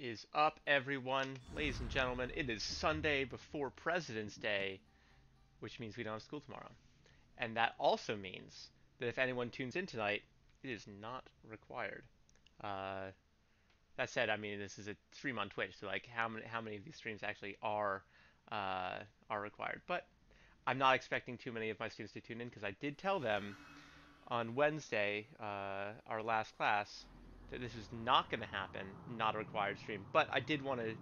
Is up, everyone? Ladies and gentlemen, it is Sunday before President's Day, which means we don't have school tomorrow. And that also means that if anyone tunes in tonight, it is not required. Uh, that said, I mean, this is a stream on Twitch, so like, how many of these streams actually are required? But I'm not expecting too many of my students to tune in because I did tell them on Wednesday, our last class, that this is not going to happen, not a required stream. But I did want to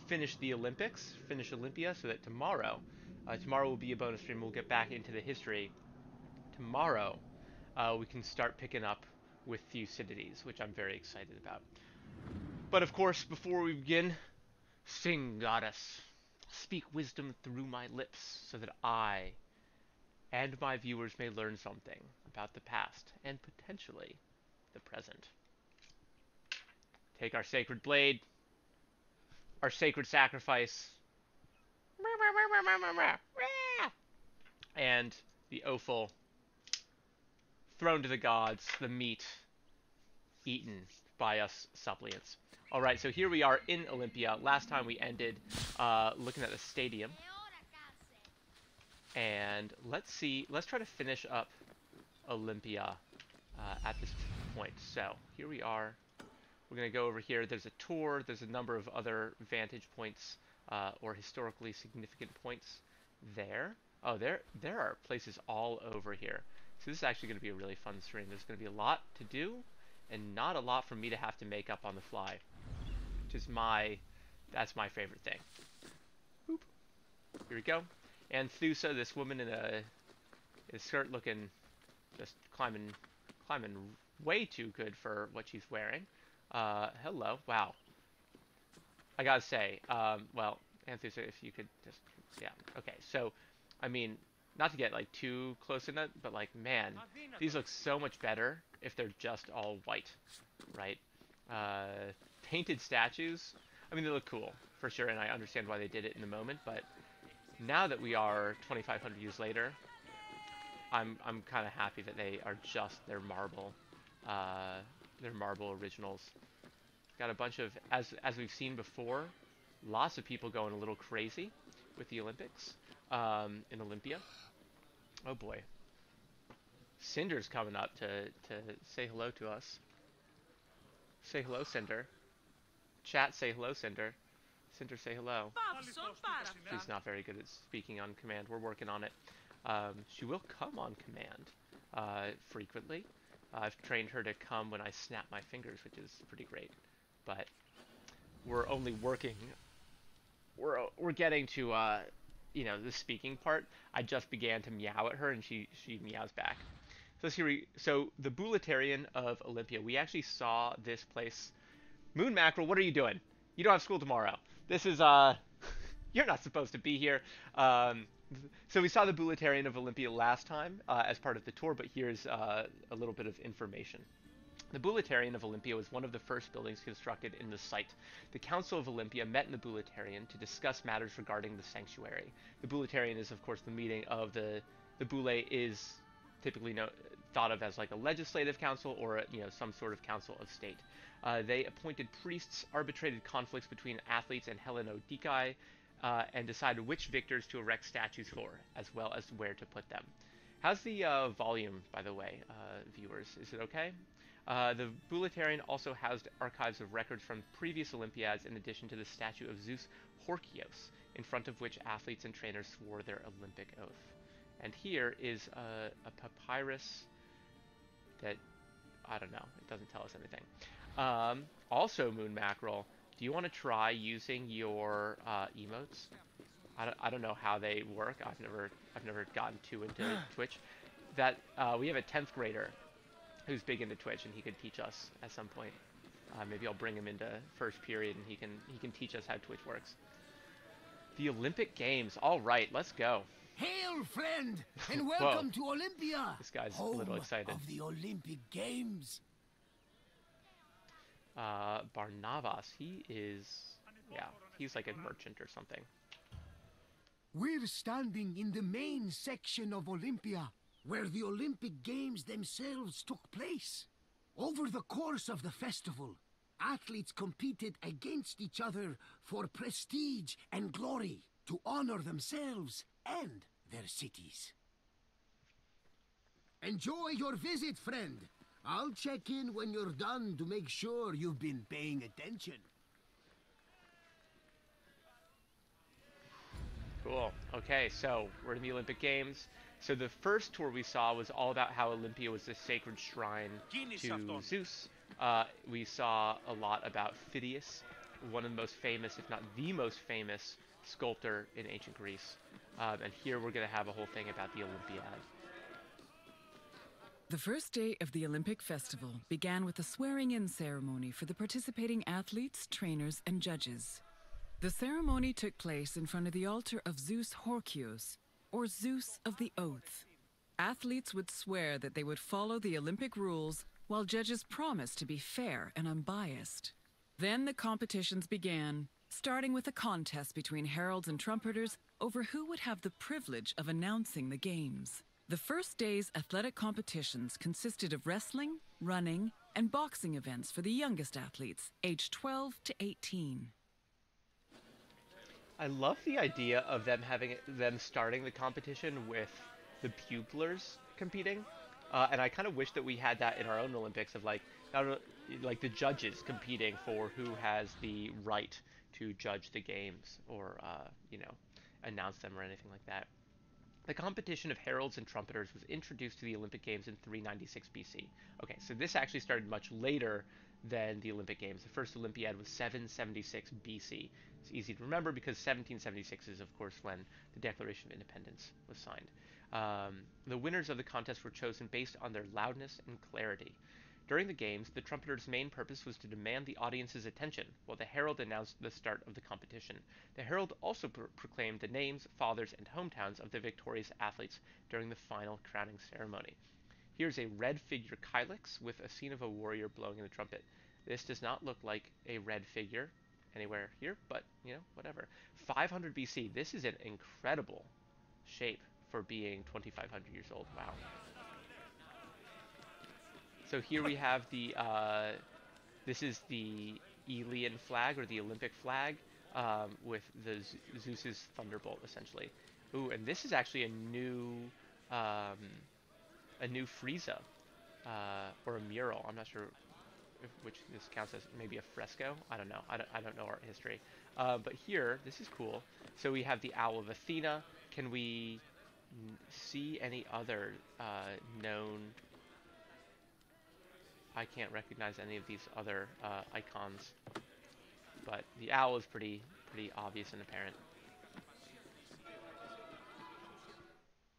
finish the Olympics, finish Olympia, so that tomorrow will be a bonus stream. We'll get back into the history. Tomorrow, we can start picking up with Thucydides, which I'm very excited about. But of course, before we begin, sing, goddess. Speak wisdom through my lips, so that I and my viewers may learn something about the past and potentially the present. Take our sacred blade, our sacred sacrifice, and the offal thrown to the gods, the meat eaten by us suppliants. All right, so here we are in Olympia. Last time we ended looking at the stadium. And let's try to finish up Olympia at this point. So here we are. We're going to go over here. There's a tour. There's a number of other vantage points or historically significant points there. Oh, there are places all over here. So this is actually going to be a really fun stream. There's going to be a lot to do and not a lot for me to have to make up on the fly, which is that's my favorite thing. Boop. Here we go. And Thusa, this woman in a skirt, looking just climbing way too good for what she's wearing. Hello. Wow. I gotta say, well, Anthusa, if you could just, yeah. Okay, so, I mean, not to get, like, too close in it, but, like, man, these look so much better if they're just all white, right? Painted statues, I mean, they look cool, for sure, and I understand why they did it in the moment, but now that we are 2,500 years later, I'm kind of happy that they are just their marble originals. Got a bunch of, as we've seen before, lots of people going a little crazy with the Olympics in Olympia. Oh boy. Cinder's coming up to say hello to us. Say hello, Cinder. Chat, say hello, Cinder. Cinder, say hello. She's not very good at speaking on command. We're working on it. She will come on command frequently. I've trained her to come when I snap my fingers, which is pretty great. But we're only working. We're getting to the speaking part. I just began to meow at her, and she meows back. So the Bouleuterion of Olympia. We actually saw this place. Moon Mackerel, what are you doing? You don't have school tomorrow. This is you're not supposed to be here. So we saw the Bouleuterion of Olympia last time as part of the tour, but here's a little bit of information. The Bouleuterion of Olympia was one of the first buildings constructed in the site. The Council of Olympia met in the Bouleuterion to discuss matters regarding the sanctuary. The Bouleuterion is, of course, the meeting of the Boule is typically thought of as like a legislative council or some sort of council of state. They appointed priests, arbitrated conflicts between athletes and Hellenodikai, and decided which victors to erect statues for, as well as where to put them. How's the volume, by the way, viewers? Is it okay? The Bouleuterion also housed archives of records from previous Olympiads in addition to the statue of Zeus Horkios, in front of which athletes and trainers swore their Olympic oath. And here is a papyrus that, I don't know, it doesn't tell us anything. Also, Moon Mackerel, do you want to try using your emotes? I don't know how they work. I've never gotten too into Twitch. We have a 10th grader who's big into Twitch, and he could teach us at some point. Maybe I'll bring him into first period, and he can teach us how Twitch works. The Olympic Games. All right, let's go. Hail, friend, and welcome to Olympia. This guy's a little excited. Of the Olympic Games. Barnabas, he's like a merchant or something. We're standing in the main section of Olympia, where the Olympic Games themselves took place. Over the course of the festival, athletes competed against each other for prestige and glory to honor themselves and their cities. Enjoy your visit, friend. I'll check in when you're done to make sure you've been paying attention. Cool. Okay, so we're in the Olympic Games. So the first tour we saw was all about how Olympia was a sacred shrine to Zeus. We saw a lot about Phidias, one of the most famous, if not the most famous, sculptor in ancient Greece. And here we're going to have a whole thing about the Olympiad. The first day of the Olympic festival began with a swearing-in ceremony for the participating athletes, trainers, and judges. The ceremony took place in front of the altar of Zeus Horkios, or Zeus of the Oath. Athletes would swear that they would follow the Olympic rules, while judges promised to be fair and unbiased. Then the competitions began, starting with a contest between heralds and trumpeters over who would have the privilege of announcing the games. The first day's athletic competitions consisted of wrestling, running, and boxing events for the youngest athletes, aged 12 to 18. I love the idea of them starting the competition with the buglers competing, and I kind of wish that we had that in our own Olympics of like the judges competing for who has the right to judge the games or announce them or anything like that. The competition of heralds and trumpeters was introduced to the Olympic Games in 396 BC. Okay, so this actually started much later than the Olympic Games. The first Olympiad was 776 BC. It's easy to remember because 1776 is, of course, when the Declaration of Independence was signed. The winners of the contest were chosen based on their loudness and clarity. During the games, the trumpeter's main purpose was to demand the audience's attention, while the herald announced the start of the competition. The herald also proclaimed the names, fathers, and hometowns of the victorious athletes during the final crowning ceremony. Here's a red figure kylix with a scene of a warrior blowing in the trumpet. This does not look like a red figure anywhere here, but, whatever. 500 BC, this is an incredible shape for being 2,500 years old. Wow. So here we have this is the Aeolian flag, or the Olympic flag, with the Zeus's thunderbolt, essentially. Ooh, and this is actually a new frieza, or a mural. I'm not sure which this counts as, maybe a fresco. I don't know. I don't know art history. But here, this is cool. So we have the Owl of Athena. Can we see any other known? I can't recognize any of these other icons, but the owl is pretty obvious and apparent.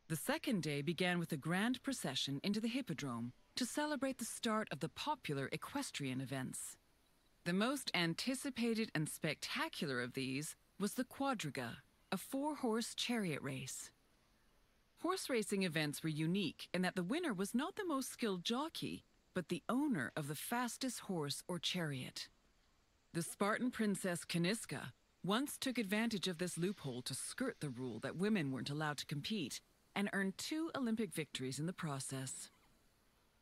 The second day began with a grand procession into the Hippodrome to celebrate the start of the popular equestrian events. The most anticipated and spectacular of these was the quadriga, a 4-horse chariot race. Horse racing events were unique in that the winner was not the most skilled jockey, but the owner of the fastest horse or chariot. The Spartan princess Caniska once took advantage of this loophole to skirt the rule that women weren't allowed to compete, and earned 2 Olympic victories in the process.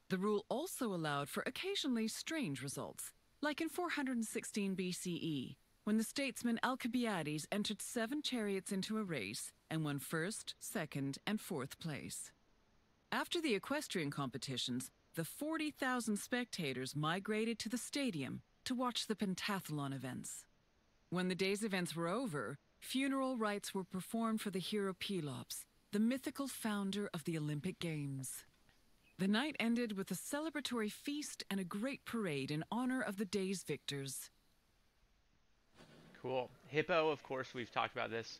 The rule also allowed for occasionally strange results, like in 416 BCE, when the statesman Alcibiades entered 7 chariots into a race and won 1st, 2nd, and 4th place. After the equestrian competitions, the 40,000 spectators migrated to the stadium to watch the Pentathlon events. When the day's events were over, funeral rites were performed for the hero Pelops, the mythical founder of the Olympic Games. The night ended with a celebratory feast and a great parade in honor of the day's victors. Cool. Hippo, of course, we've talked about this,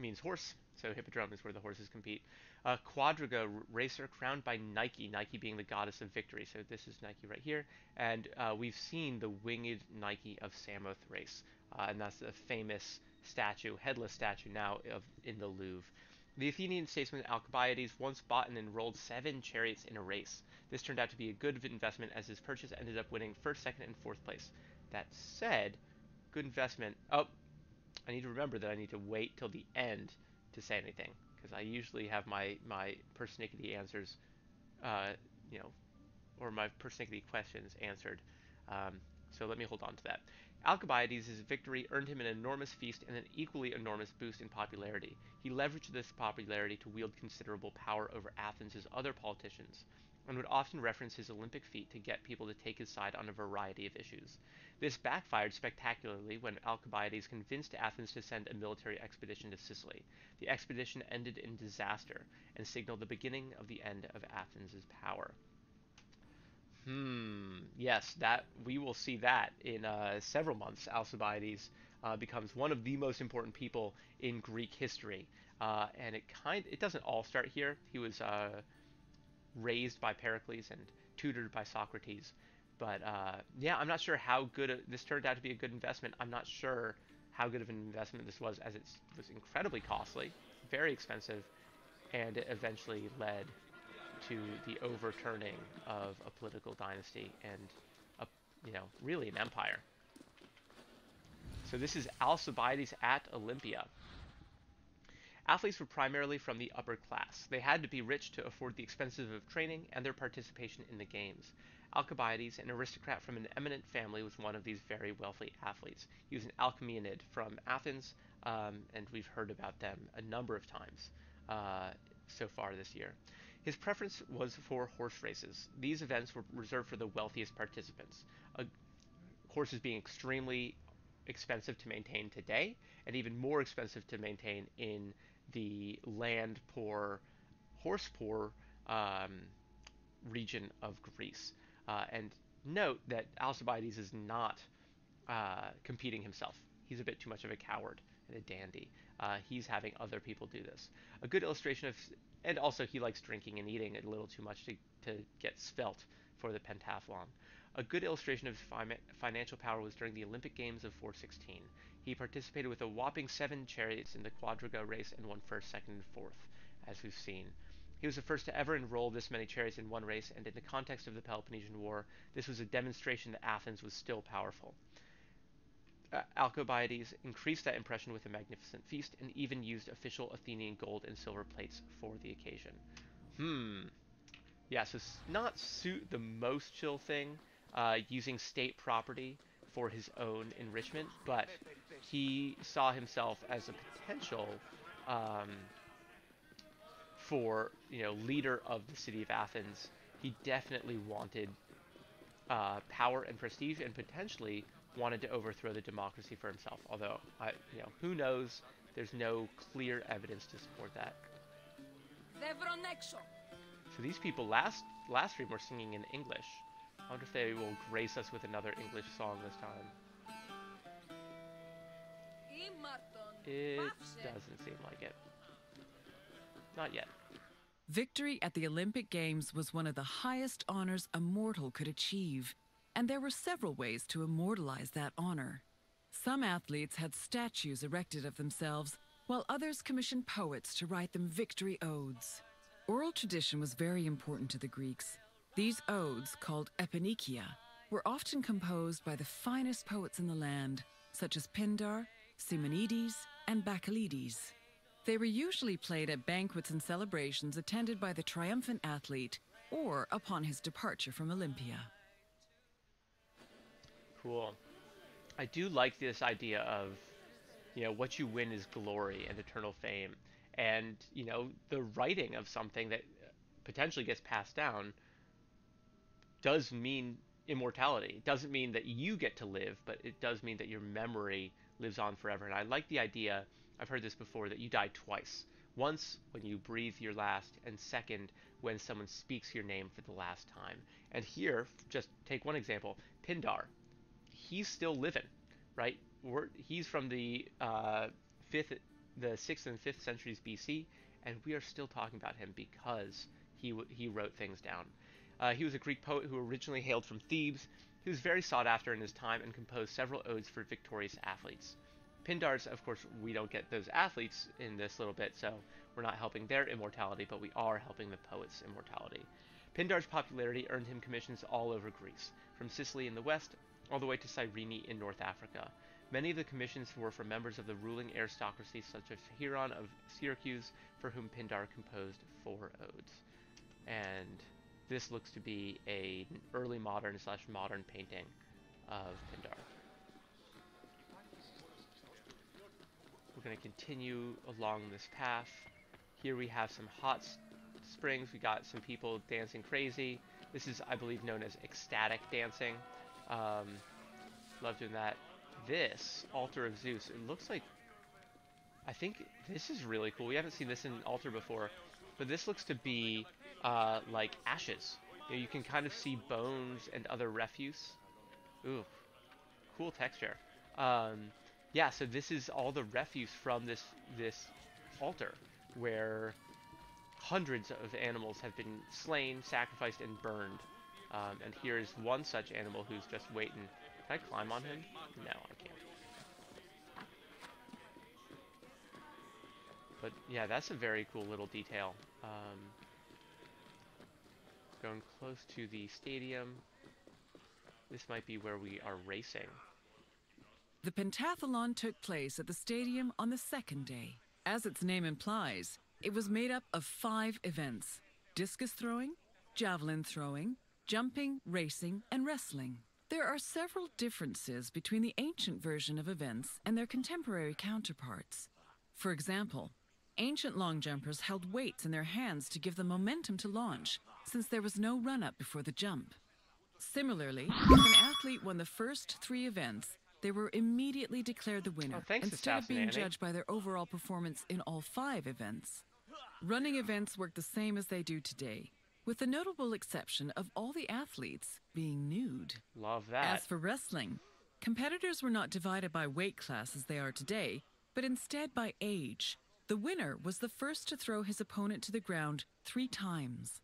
means horse. So hippodrome is where the horses compete. Quadriga racer crowned by Nike, Nike being the goddess of victory. So this is Nike right here. And we've seen the winged Nike of Samoth race. And that's the famous statue, headless statue now in the Louvre. The Athenian statesman Alcibiades once bought and enrolled 7 chariots in a race. This turned out to be a good investment as his purchase ended up winning 1st, 2nd, and 4th place. That said, good investment. Oh, I need to remember that I need to wait till the end to say anything, because I usually have my persnickety answers, or my persnickety questions answered So let me hold on to that. Alcibiades' victory earned him an enormous feast and an equally enormous boost in popularity. He leveraged this popularity to wield considerable power over Athens' other politicians, and would often reference his Olympic feat to get people to take his side on a variety of issues. This backfired spectacularly when Alcibiades convinced Athens to send a military expedition to Sicily. The expedition ended in disaster and signaled the beginning of the end of Athens' power. Yes, that we will see that in several months. Alcibiades becomes one of the most important people in Greek history, and it doesn't all start here. He was raised by Pericles and tutored by Socrates, but yeah, I'm not sure how this turned out to be a good investment. I'm not sure how good of an investment this was, as it was incredibly costly, very expensive, and it eventually led to the overturning of a political dynasty and a, really an empire. So this is Alcibiades at Olympia. Athletes were primarily from the upper class. They had to be rich to afford the expenses of training and their participation in the games. Alcibiades, an aristocrat from an eminent family, was one of these very wealthy athletes. He was an Alcmaeonid from Athens, and we've heard about them a number of times so far this year. His preference was for horse races. These events were reserved for the wealthiest participants, horses being extremely expensive to maintain today, and even more expensive to maintain in the land poor, horse poor region of Greece. And note that Alcibiades is not competing himself. He's a bit too much of a coward and a dandy. He's having other people do this. A good illustration of, and also he likes drinking and eating a little too much to get svelte for the pentathlon. A good illustration of financial power was during the Olympic Games of 416. He participated with a whopping 7 chariots in the quadriga race and won first, second, and fourth, as we've seen. He was the first to ever enroll this many chariots in one race, and in the context of the Peloponnesian War, this was a demonstration that Athens was still powerful. Alcibiades increased that impression with a magnificent feast and even used official Athenian gold and silver plates for the occasion. Yeah, so not the most chill thing, using state property for his own enrichment, but he saw himself as a potential for, leader of the city of Athens. He definitely wanted power and prestige, and potentially wanted to overthrow the democracy for himself. Although, who knows? There's no clear evidence to support that. So these people last stream were singing in English. I wonder if they will grace us with another English song this time. It doesn't seem like it. Not yet. Victory at the Olympic Games was one of the highest honors a mortal could achieve, and there were several ways to immortalize that honor. Some athletes had statues erected of themselves, while others commissioned poets to write them victory odes. Oral tradition was very important to the Greeks. These odes, called eponychia, were often composed by the finest poets in the land, such as Pindar, Simonides, and Bacchylides. They were usually played at banquets and celebrations attended by the triumphant athlete, or upon his departure from Olympia. Cool. I do like this idea of, what you win is glory and eternal fame. And, the writing of something that potentially gets passed down does mean immortality. It doesn't mean that you get to live, but it does mean that your memory lives on forever. And I like the idea, I've heard this before, that you die twice. Once when you breathe your last, and second when someone speaks your name for the last time. And here, just take one example, Pindar. He's still living, right? He's from the 6th and 5th centuries BC, and we are still talking about him because he wrote things down. He was a Greek poet who originally hailed from Thebes. He was very sought after in his time and composed several odes for victorious athletes. Pindar's, of course, we don't get those athletes in this little bit, so we're not helping their immortality, but we are helping the poet's immortality. Pindar's popularity earned him commissions all over Greece, from Sicily in the west all the way to Cyrene in North Africa. Many of the commissions were from members of the ruling aristocracy, such as Hieron of Syracuse, for whom Pindar composed 4 odes. And this looks to be an early modern / modern painting of Pindar. We're going to continue along this path. Here we have some hot springs. We got some people dancing crazy. This is, I believe, known as ecstatic dancing. Love doing that. This altar of Zeus, it looks like, I think this is really cool. We haven't seen this in an altar before, but this looks to be like ashes. You can kind of see bones and other refuse. Ooh, cool texture. Yeah, so this is all the refuse from this altar, where hundreds of animals have been slain, sacrificed, and burned. And here is one such animal who's just waiting. Can I climb on him? No, I can't. But yeah, that's a very cool little detail. Going close to the stadium. This might be where we are racing. The Pentathlon took place at the stadium on the second day. As its name implies, it was made up of 5 events: discus throwing, javelin throwing, jumping, racing, and wrestling. There are several differences between the ancient version of events and their contemporary counterparts. For example, ancient long jumpers held weights in their hands to give them momentum to launch, since there was no run-up before the jump. Similarly, if an athlete won the first 3 events, they were immediately declared the winner, instead of being judged by their overall performance in all 5 events. Running events work the same as they do today, with the notable exception of all the athletes being nude. Love that. As for wrestling, competitors were not divided by weight class as they are today, but instead by age. The winner was the first to throw his opponent to the ground 3 times.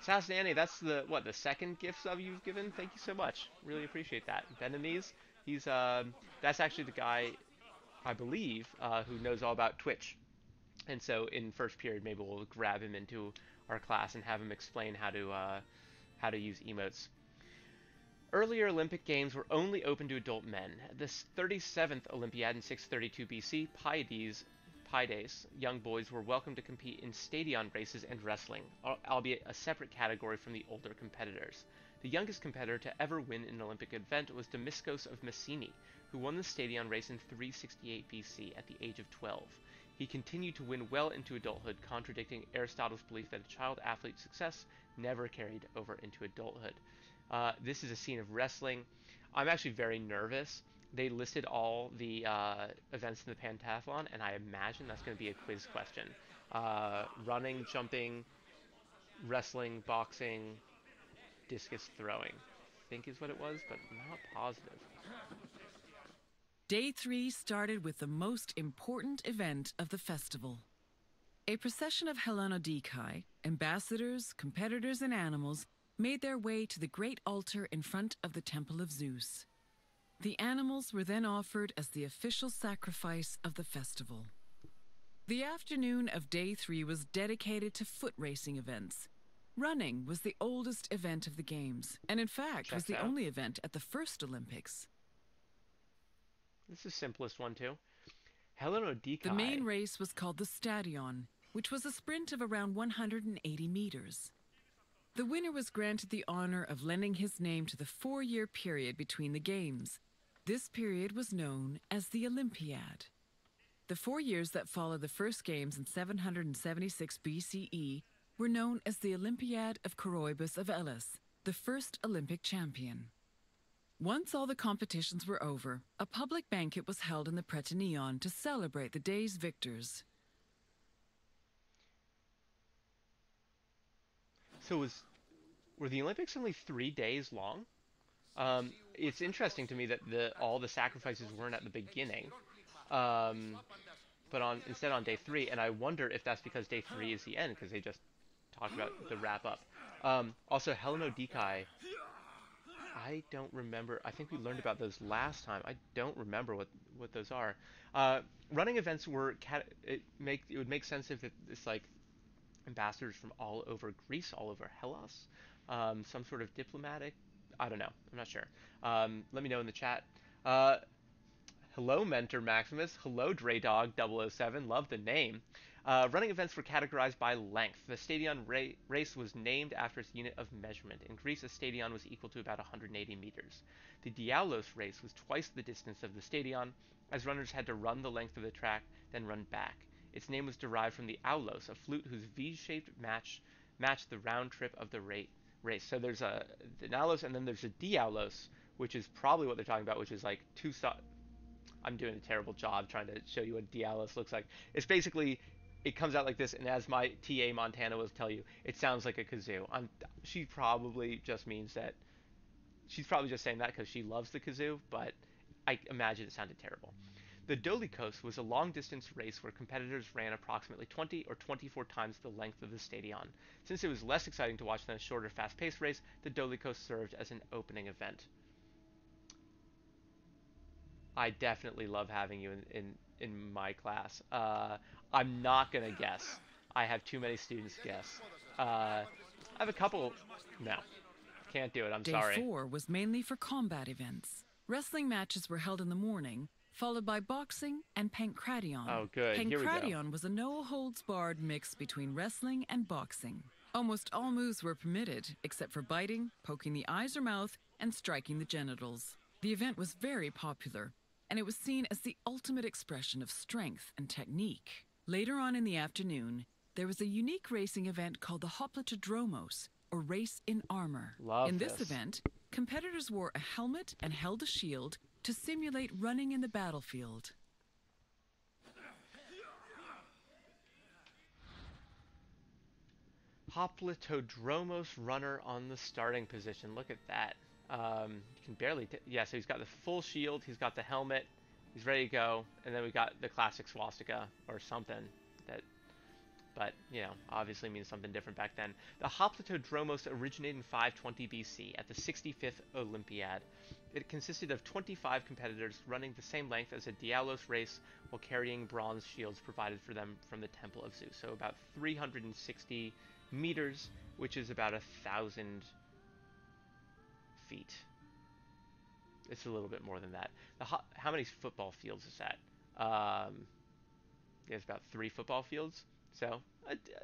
Sassanani, that's the second gift sub you've given? Thank you so much. Really appreciate that. Benamise, he's that's actually the guy, I believe, who knows all about Twitch. And so in first period, maybe we'll grab him into our class and have him explain how to use emotes. Earlier Olympic Games were only open to adult men. The 37th Olympiad in 632 BC, Paides, young boys were welcome to compete in stadion races and wrestling, albeit a separate category from the older competitors. The youngest competitor to ever win an Olympic event was Demiscos of Messene, who won the stadion race in 368 BC at the age of 12. He continued to win well into adulthood, contradicting Aristotle's belief that a child athlete's success never carried over into adulthood. This is a scene of wrestling. I'm actually very nervous. They listed all the events in the Pentathlon, and I imagine that's going to be a quiz question. Running, jumping, wrestling, boxing, discus throwing, I think is what it was, but I'm not positive. Day 3 started with the most important event of the festival. A procession of Hellenodikai, ambassadors, competitors, and animals made their way to the great altar in front of the Temple of Zeus. The animals were then offered as the official sacrifice of the festival. The afternoon of Day 3 was dedicated to foot racing events. Running was the oldest event of the Games, and in fact was the only event at the first Olympics. This is the simplest one too. Hellenodikai. The main race was called the Stadion, which was a sprint of around 180 meters. The winner was granted the honor of lending his name to the 4-year period between the Games. This period was known as the Olympiad. The 4 years that followed the first Games in 776 BCE were known as the Olympiad of Coroebus of Elis, the first Olympic champion. Once all the competitions were over, a public banquet was held in the Prytaneon to celebrate the day's victors. So were the Olympics only 3 days long? It's interesting to me that all the sacrifices weren't at the beginning, but instead on day 3. And I wonder if that's because day 3 is the end, because they just talked about the wrap up. Also, Hellenodikai. I don't remember. I think we learned about those last time. I don't remember what those are. Running events were it would make sense if it's like ambassadors from all over Greece, all over Hellas, some sort of diplomatic. I don't know. I'm not sure. Let me know in the chat. Hello, Mentor Maximus. Hello, Draydog007. Love the name. Running events were categorized by length. The stadion race was named after its unit of measurement. In Greece, a stadion was equal to about 180 meters. The Dialos race was twice the distance of the stadion, as runners had to run the length of the track, then run back. Its name was derived from the aulos, a flute whose V-shaped matched the round trip of the race. So there's an aulos, and then there's a diaulos, which is probably what they're talking about, which is like I'm doing a terrible job trying to show you what dialos looks like. It's basically, it comes out like this, and as my TA Montana will tell you, it sounds like a kazoo. She probably just means that, she's probably just saying that because she loves the kazoo, but I imagine it sounded terrible. The Dolikos was a long-distance race where competitors ran approximately 20 or 24 times the length of the stadion. Since it was less exciting to watch than a shorter, fast-paced race, the Dolikos served as an opening event. I definitely love having you in my class. I'm not gonna guess. I have too many students to guess. I have a couple. No, can't do it. I'm sorry. Day 4 was mainly for combat events. Wrestling matches were held in the morning, followed by boxing and pankration. Oh, good. Here we go. Pankration was a no-holds-barred mix between wrestling and boxing. Almost all moves were permitted, except for biting, poking the eyes or mouth, and striking the genitals. The event was very popular, and it was seen as the ultimate expression of strength and technique. Later on in the afternoon, there was a unique racing event called the Hoplitodromos, or race in armor. In this event, competitors wore a helmet and held a shield to simulate running in the battlefield. Hoplitodromos runner on the starting position. Look at that. You can barely... yeah, so he's got the full shield, he's got the helmet, he's ready to go, and then we got the classic swastika, or something, that... but, you know, obviously means something different back then. The Hoplitodromos originated in 520 BC at the 65th Olympiad. It consisted of 25 competitors running the same length as a Dialos race while carrying bronze shields provided for them from the Temple of Zeus. So about 360 meters, which is about 1,000 feet. It's a little bit more than that. How many football fields is that? There's about 3 football fields. So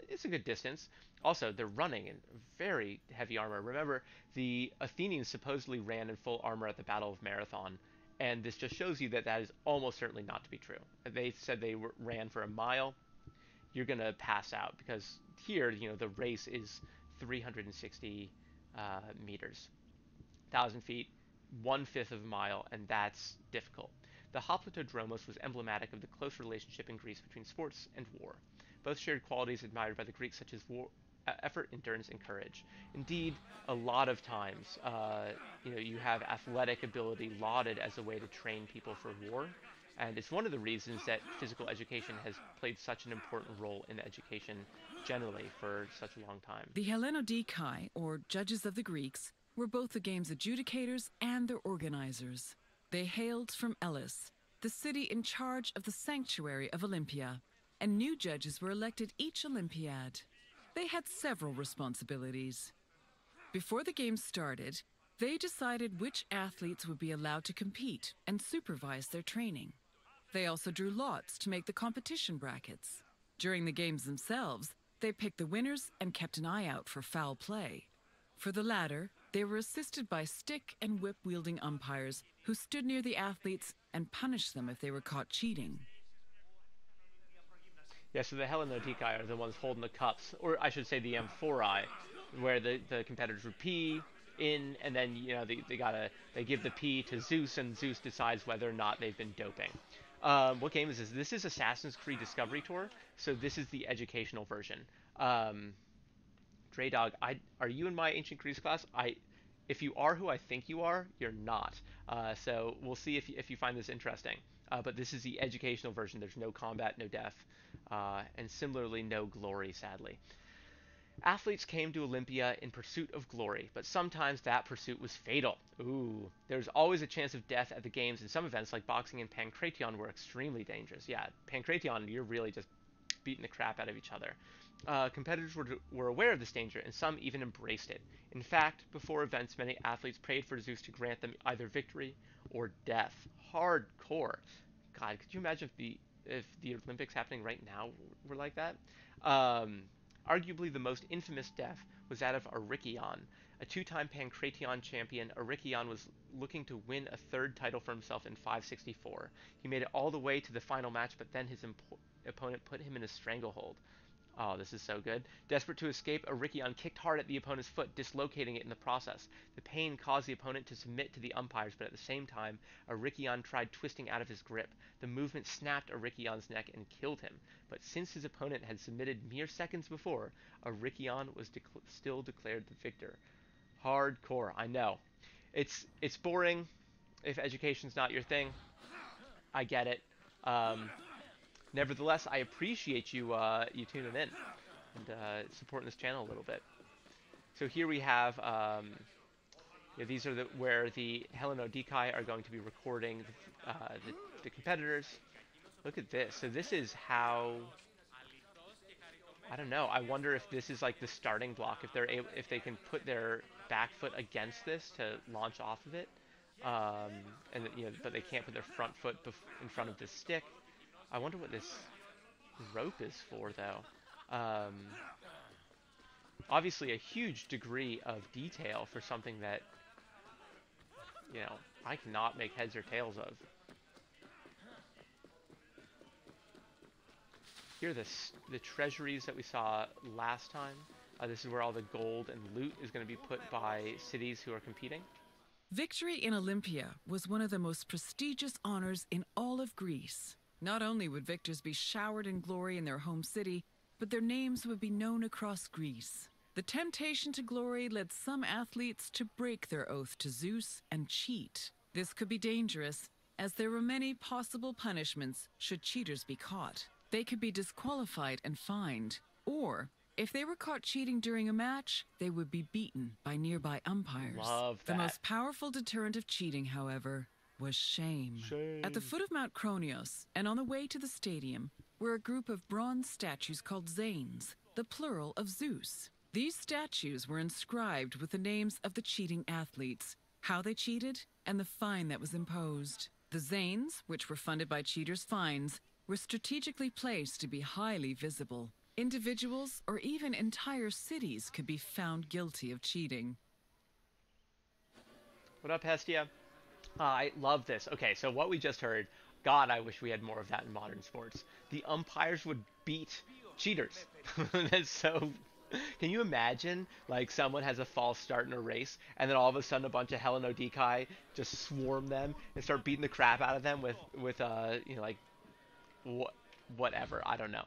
it's a good distance. Also, they're running in very heavy armor. Remember, the Athenians supposedly ran in full armor at the Battle of Marathon, and this just shows you that that is almost certainly not to be true. They said they ran for a mile. You're going to pass out because here, you know, the race is 360 meters, 1,000 feet, 1/5 of a mile, and that's difficult. The Hoplitodromos was emblematic of the close relationship in Greece between sports and war. Both shared qualities admired by the Greeks, such as effort, endurance, and courage. Indeed, a lot of times, you have athletic ability lauded as a way to train people for war, and it's one of the reasons that physical education has played such an important role in education generally for such a long time. The Hellenodikai, or judges of the Greeks, were both the game's adjudicators and their organizers. They hailed from Elis, the city in charge of the sanctuary of Olympia, and new judges were elected each Olympiad. They had several responsibilities. Before the games started, they decided which athletes would be allowed to compete and supervise their training. They also drew lots to make the competition brackets. During the games themselves, they picked the winners and kept an eye out for foul play. For the latter, they were assisted by stick and whip-wielding umpires who stood near the athletes and punished them if they were caught cheating. Yeah, so the Hellenodikai are the ones holding the cups, or I should say the amphorae, where the competitors would pee in, and then they give the pee to Zeus, and Zeus decides whether or not they've been doping. What game is this? This is Assassin's Creed Discovery Tour, so this is the educational version. Draydog, are you in my Ancient Greece class? If you are who I think you are, you're not. So we'll see if you find this interesting. But this is the educational version. There's no combat, no death, and similarly no glory, sadly. Athletes came to Olympia in pursuit of glory, but sometimes that pursuit was fatal. Ooh, there's always a chance of death at the games, and some events like boxing and pankration were extremely dangerous. Yeah, pankration, you're really just beating the crap out of each other. Competitors were aware of this danger, and some even embraced it. In fact, before events, many athletes prayed for Zeus to grant them either victory or death. Hardcore. God, could you imagine if the Olympics happening right now were like that? Um, Arguably the most infamous death was that of Eurytion. A two-time pankration champion, Eurytion was looking to win a third title for himself in 564. He made it all the way to the final match, but then his opponent put him in a stranglehold. Oh, this is so good. Desperate to escape, Eurytion kicked hard at the opponent's foot, dislocating it in the process. The pain caused the opponent to submit to the umpires, but at the same time, Eurytion tried twisting out of his grip. The movement snapped Eurytion's neck and killed him. But since his opponent had submitted mere seconds before, Eurytion was still declared the victor. Hardcore, I know. It's boring if education's not your thing. I get it. Um, Nevertheless, I appreciate you tuning in and supporting this channel a little bit. So here we have, these are where the Hellenodikai are going to be recording the competitors. Look at this. So this is how, I don't know. I wonder if this is like the starting block. If they can put their back foot against this to launch off of it, but they can't put their front foot in front of the stick. I wonder what this rope is for, though. Obviously, a huge degree of detail for something that, I cannot make heads or tails of. Here are the treasuries that we saw last time. This is where all the gold and loot is going to be put by cities who are competing. Victory in Olympia was one of the most prestigious honors in all of Greece. Not only would victors be showered in glory in their home city, but their names would be known across Greece. The temptation to glory led some athletes to break their oath to Zeus and cheat. This could be dangerous, as there were many possible punishments should cheaters be caught. They could be disqualified and fined, or if they were caught cheating during a match, they would be beaten by nearby umpires. Love that. The most powerful deterrent of cheating, however, was shame. At the foot of Mount Kronios, and on the way to the stadium, were a group of bronze statues called Zanes, the plural of Zeus. These statues were inscribed with the names of the cheating athletes, how they cheated, and the fine that was imposed. The Zanes, which were funded by cheaters' fines, were strategically placed to be highly visible. Individuals or even entire cities could be found guilty of cheating. What up, Hestia? I love this. Okay, so what we just heard, God, I wish we had more of that in modern sports. The umpires would beat cheaters. That's so... Can you imagine, like, someone has a false start in a race, and then all of a sudden a bunch of Hellenodikai just swarm them and start beating the crap out of them with whatever. I don't know.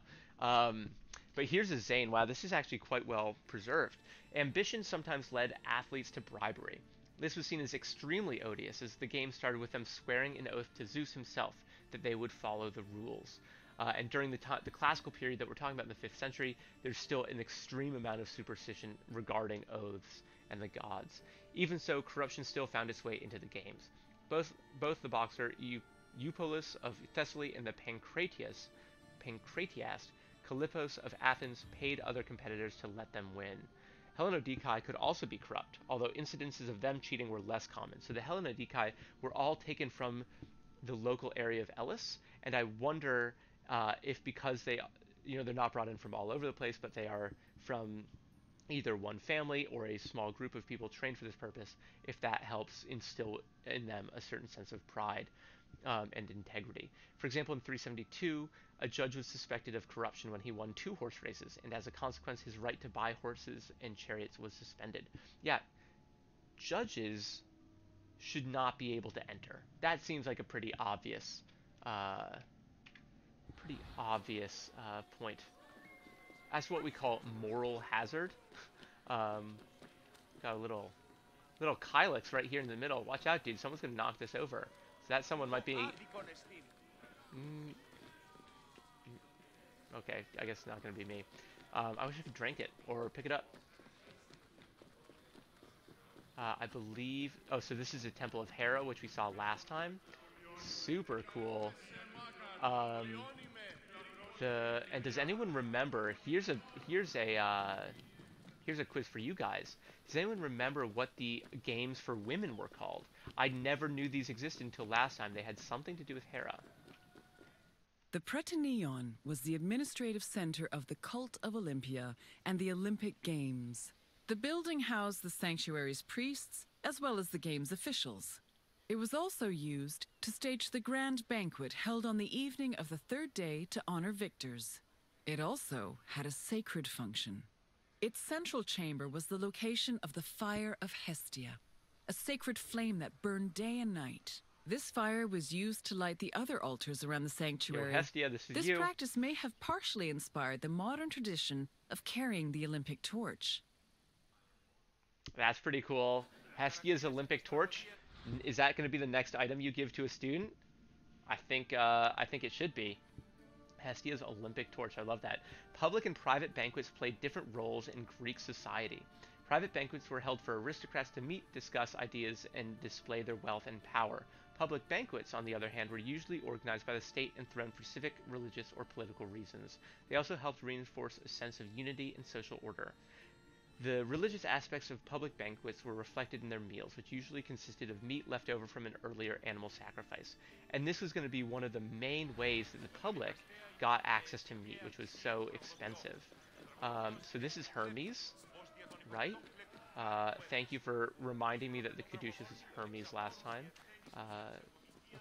But here's a Zane. Wow, this is actually quite well preserved. Ambition sometimes led athletes to bribery. This was seen as extremely odious, as the game started with them swearing an oath to Zeus himself that they would follow the rules. And during the classical period that we're talking about in the 5th century, there's still an extreme amount of superstition regarding oaths and the gods. Even so, corruption still found its way into the games. Both the boxer Eupolis of Thessaly and the Pancratiast Callippos of Athens paid other competitors to let them win. Hellenodikai could also be corrupt, although incidences of them cheating were less common. So the Hellenodikai were all taken from the local area of Elis, and I wonder if because they're not brought in from all over the place, but they are from either one family or a small group of people trained for this purpose, if that helps instill in them a certain sense of pride and integrity. For example, in 372, a judge was suspected of corruption when he won 2 horse races, and as a consequence, his right to buy horses and chariots was suspended. Yeah, judges should not be able to enter. That seems like a pretty obvious point. That's what we call moral hazard. Got a little Kylix right here in the middle. Watch out, dude. Someone's gonna knock this over. So that someone might be... Okay, I guess it's not gonna be me. I wish I could drink it or pick it up. I believe... Oh, so this is a Temple of Hera, which we saw last time. Super cool. And does anyone remember... Here's a quiz for you guys. Does anyone remember what the games for women were called? I never knew these existed until last time. They had something to do with Hera. The Prytaneion was the administrative center of the cult of Olympia and the Olympic Games. The building housed the sanctuary's priests as well as the game's officials. It was also used to stage the grand banquet held on the evening of the third day to honor victors. It also had a sacred function. Its central chamber was the location of the fire of Hestia, a sacred flame that burned day and night. This fire was used to light the other altars around the sanctuary. Yo, Hestia, this is This you. practice may have partially inspired the modern tradition of carrying the Olympic torch. That's pretty cool. Hestia's Olympic torch. Is that going to be the next item you give to a student? I think it should be. Hestia's Olympic torch. I love that. Public and private banquets played different roles in Greek society. Private banquets were held for aristocrats to meet, discuss ideas, and display their wealth and power. Public banquets, on the other hand, were usually organized by the state and thrown for civic, religious, or political reasons. They also helped reinforce a sense of unity and social order. The religious aspects of public banquets were reflected in their meals, which usually consisted of meat left over from an earlier animal sacrifice. And this was going to be one of the main ways that the public got access to meat, which was so expensive. So this is Hermes, right? Thank you for reminding me that the Caduceus was Hermes last time.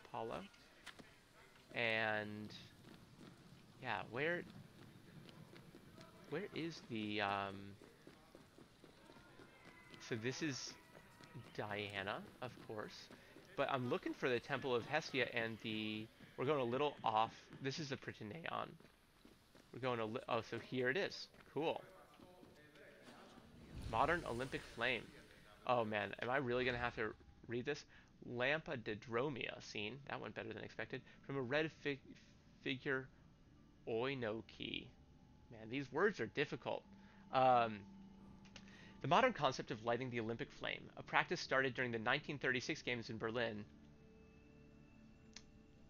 Apollo. And yeah, where is the so this is Diana, of course, but I'm looking for the Temple of Hestia and we're going a little off. This is the Prytaneion. We're going oh, so here it is. Cool. Modern Olympic flame. Oh man, am I really gonna have to read this? Lampidodromia scene. That went better than expected. From a red figure oinoki. Man, these words are difficult. The modern concept of lighting the Olympic flame, a practice started during the 1936 Games in Berlin.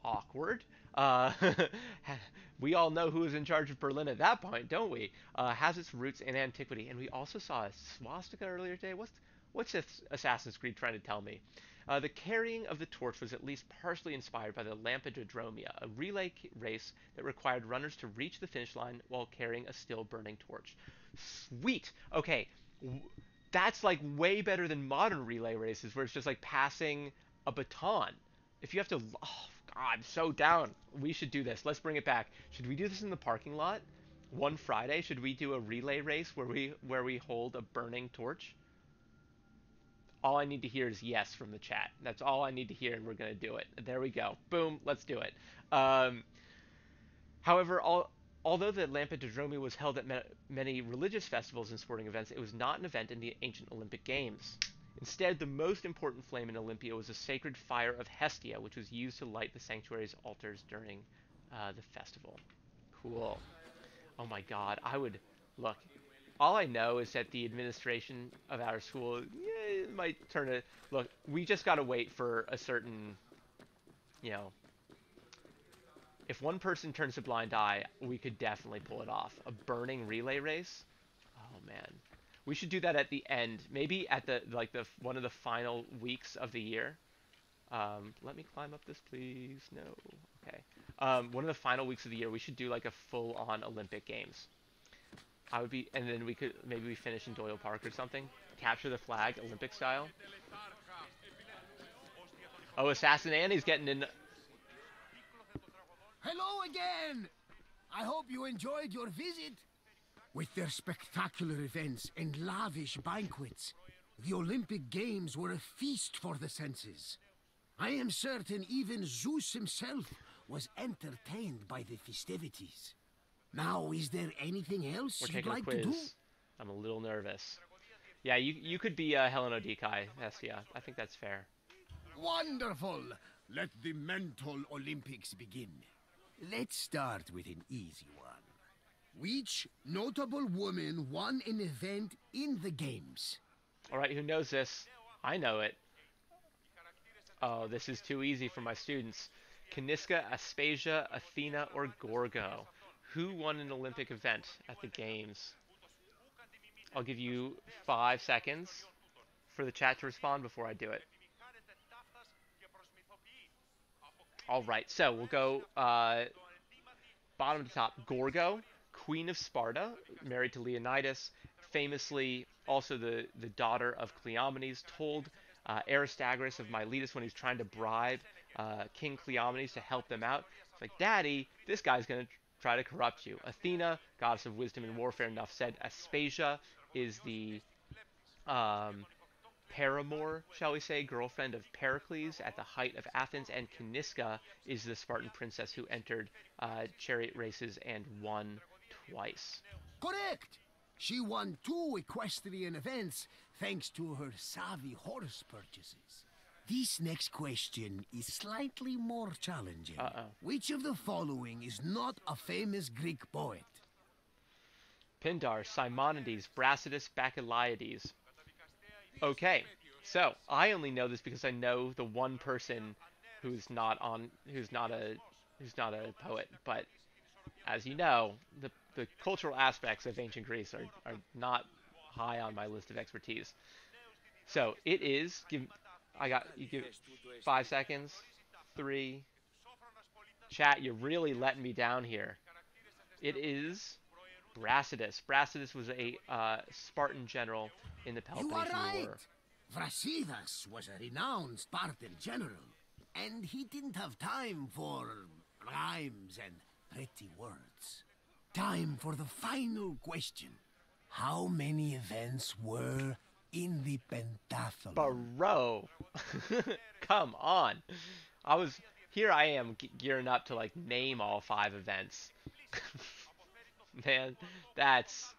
Awkward. We all know who was in charge of Berlin at that point, don't we? Has its roots in antiquity, and we also saw a swastika earlier today. What's this Assassin's Creed trying to tell me? The carrying of the torch was at least partially inspired by the Lampidodromia, a relay race that required runners to reach the finish line while carrying a still burning torch. Sweet. Okay, that's like way better than modern relay races where it's just like passing a baton. If you have to, oh God, I'm so down. We should do this. Let's bring it back. Should we do this in the parking lot? One Friday, should we do a relay race where we hold a burning torch? All I need to hear is yes from the chat. That's all I need to hear, and we're going to do it. There we go. Boom, let's do it. However, although the Lampidodromia was held at many religious festivals and sporting events, it was not an event in the ancient Olympic Games. Instead, the most important flame in Olympia was a sacred fire of Hestia, which was used to light the sanctuary's altars during the festival. Cool. Oh my God, look, all I know is that the administration of our school might turn it. Look, we just got to wait for a certain, if one person turns a blind eye, we could definitely pull it off. A burning relay race? Oh man. We should do that at the end. Maybe at the one of the final weeks of the year. Let me climb up this, please. No. Okay. One of the final weeks of the year, we should do like a full-on Olympic Games. And then maybe we finish in Doyle Park or something. Capture the flag, Olympic style. Oh, Assassin Annie's getting in. Hello again! I hope you enjoyed your visit. With their spectacular events and lavish banquets, the Olympic Games were a feast for the senses. I am certain even Zeus himself was entertained by the festivities. Now, is there anything else you'd like to do? I'm a little nervous. Yeah, you could be Hellenodikai, Hestia. I think that's fair. Wonderful! Let the mental Olympics begin. Let's start with an easy one. Which notable woman won an event in the Games? Alright, who knows this? I know it. Oh, this is too easy for my students. Caniska, Aspasia, Athena, or Gorgo? Who won an Olympic event at the Games? I'll give you 5 seconds for the chat to respond before I do it. All right, so we'll go bottom to top. Gorgo, queen of Sparta, married to Leonidas, famously also the daughter of Cleomenes, told Aristagoras of Miletus when he's trying to bribe King Cleomenes to help them out. It's like, Daddy, this guy's going to try to corrupt you. Athena, goddess of wisdom and warfare, enough said. Aspasia is the um, paramour, shall we say, girlfriend of Pericles at the height of Athens, and Caniska is the Spartan princess who entered chariot races and won twice. Correct! She won 2 equestrian events thanks to her savvy horse purchases. This next question is slightly more challenging. Which of the following is not a famous Greek poet? Pindar, Simonides, Brasidas, Bacchylides. Okay, so I only know this because I know the one person who's not a poet. But as you know, the cultural aspects of ancient Greece are not high on my list of expertise. So it is. You give 5 seconds. 3. Chat, you're really letting me down here. It is Brasidas. Brasidas was a Spartan general in the Peloponnesian You are right! War. Brasidas was a renowned Spartan general, and he didn't have time for rhymes and pretty words. Time for the final question. How many events were in the Pentathlon? Bro, come on. Here I am gearing up to like name all 5 events. Man, that's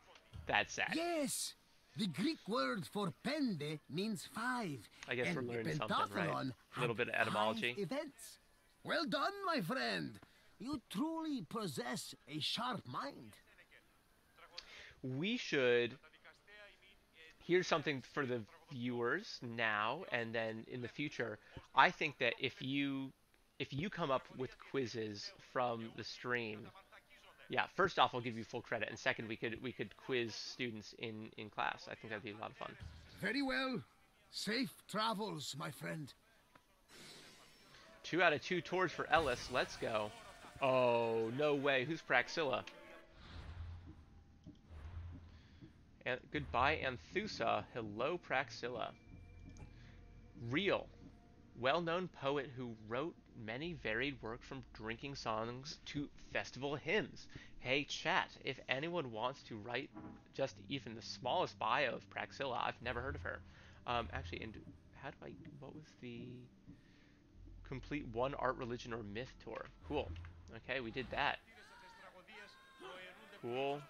sad. Yes! The Greek word for pende means 5. I guess and we're learning the something, right? Pentathlon A little bit of etymology. 5 events. Well done, my friend. You truly possess a sharp mind. We should. Here's something for the viewers now and then in the future. I think that if you come up with quizzes from the stream, yeah, first off I'll give you full credit, and second we could quiz students in class. I think that'd be a lot of fun. Very well. Safe travels, my friend. 2 out of 2 tours for Ellis. Let's go. Oh, no way. Who's Praxilla? And goodbye, Anthusa. Hello, Praxilla. Real. Well-known poet who wrote many varied works from drinking songs to festival hymns. Hey, chat, if anyone wants to write just even the smallest bio of Praxilla, I've never heard of her. Actually, and what was the complete one art, religion, or myth tour? Cool. Okay, we did that. Cool.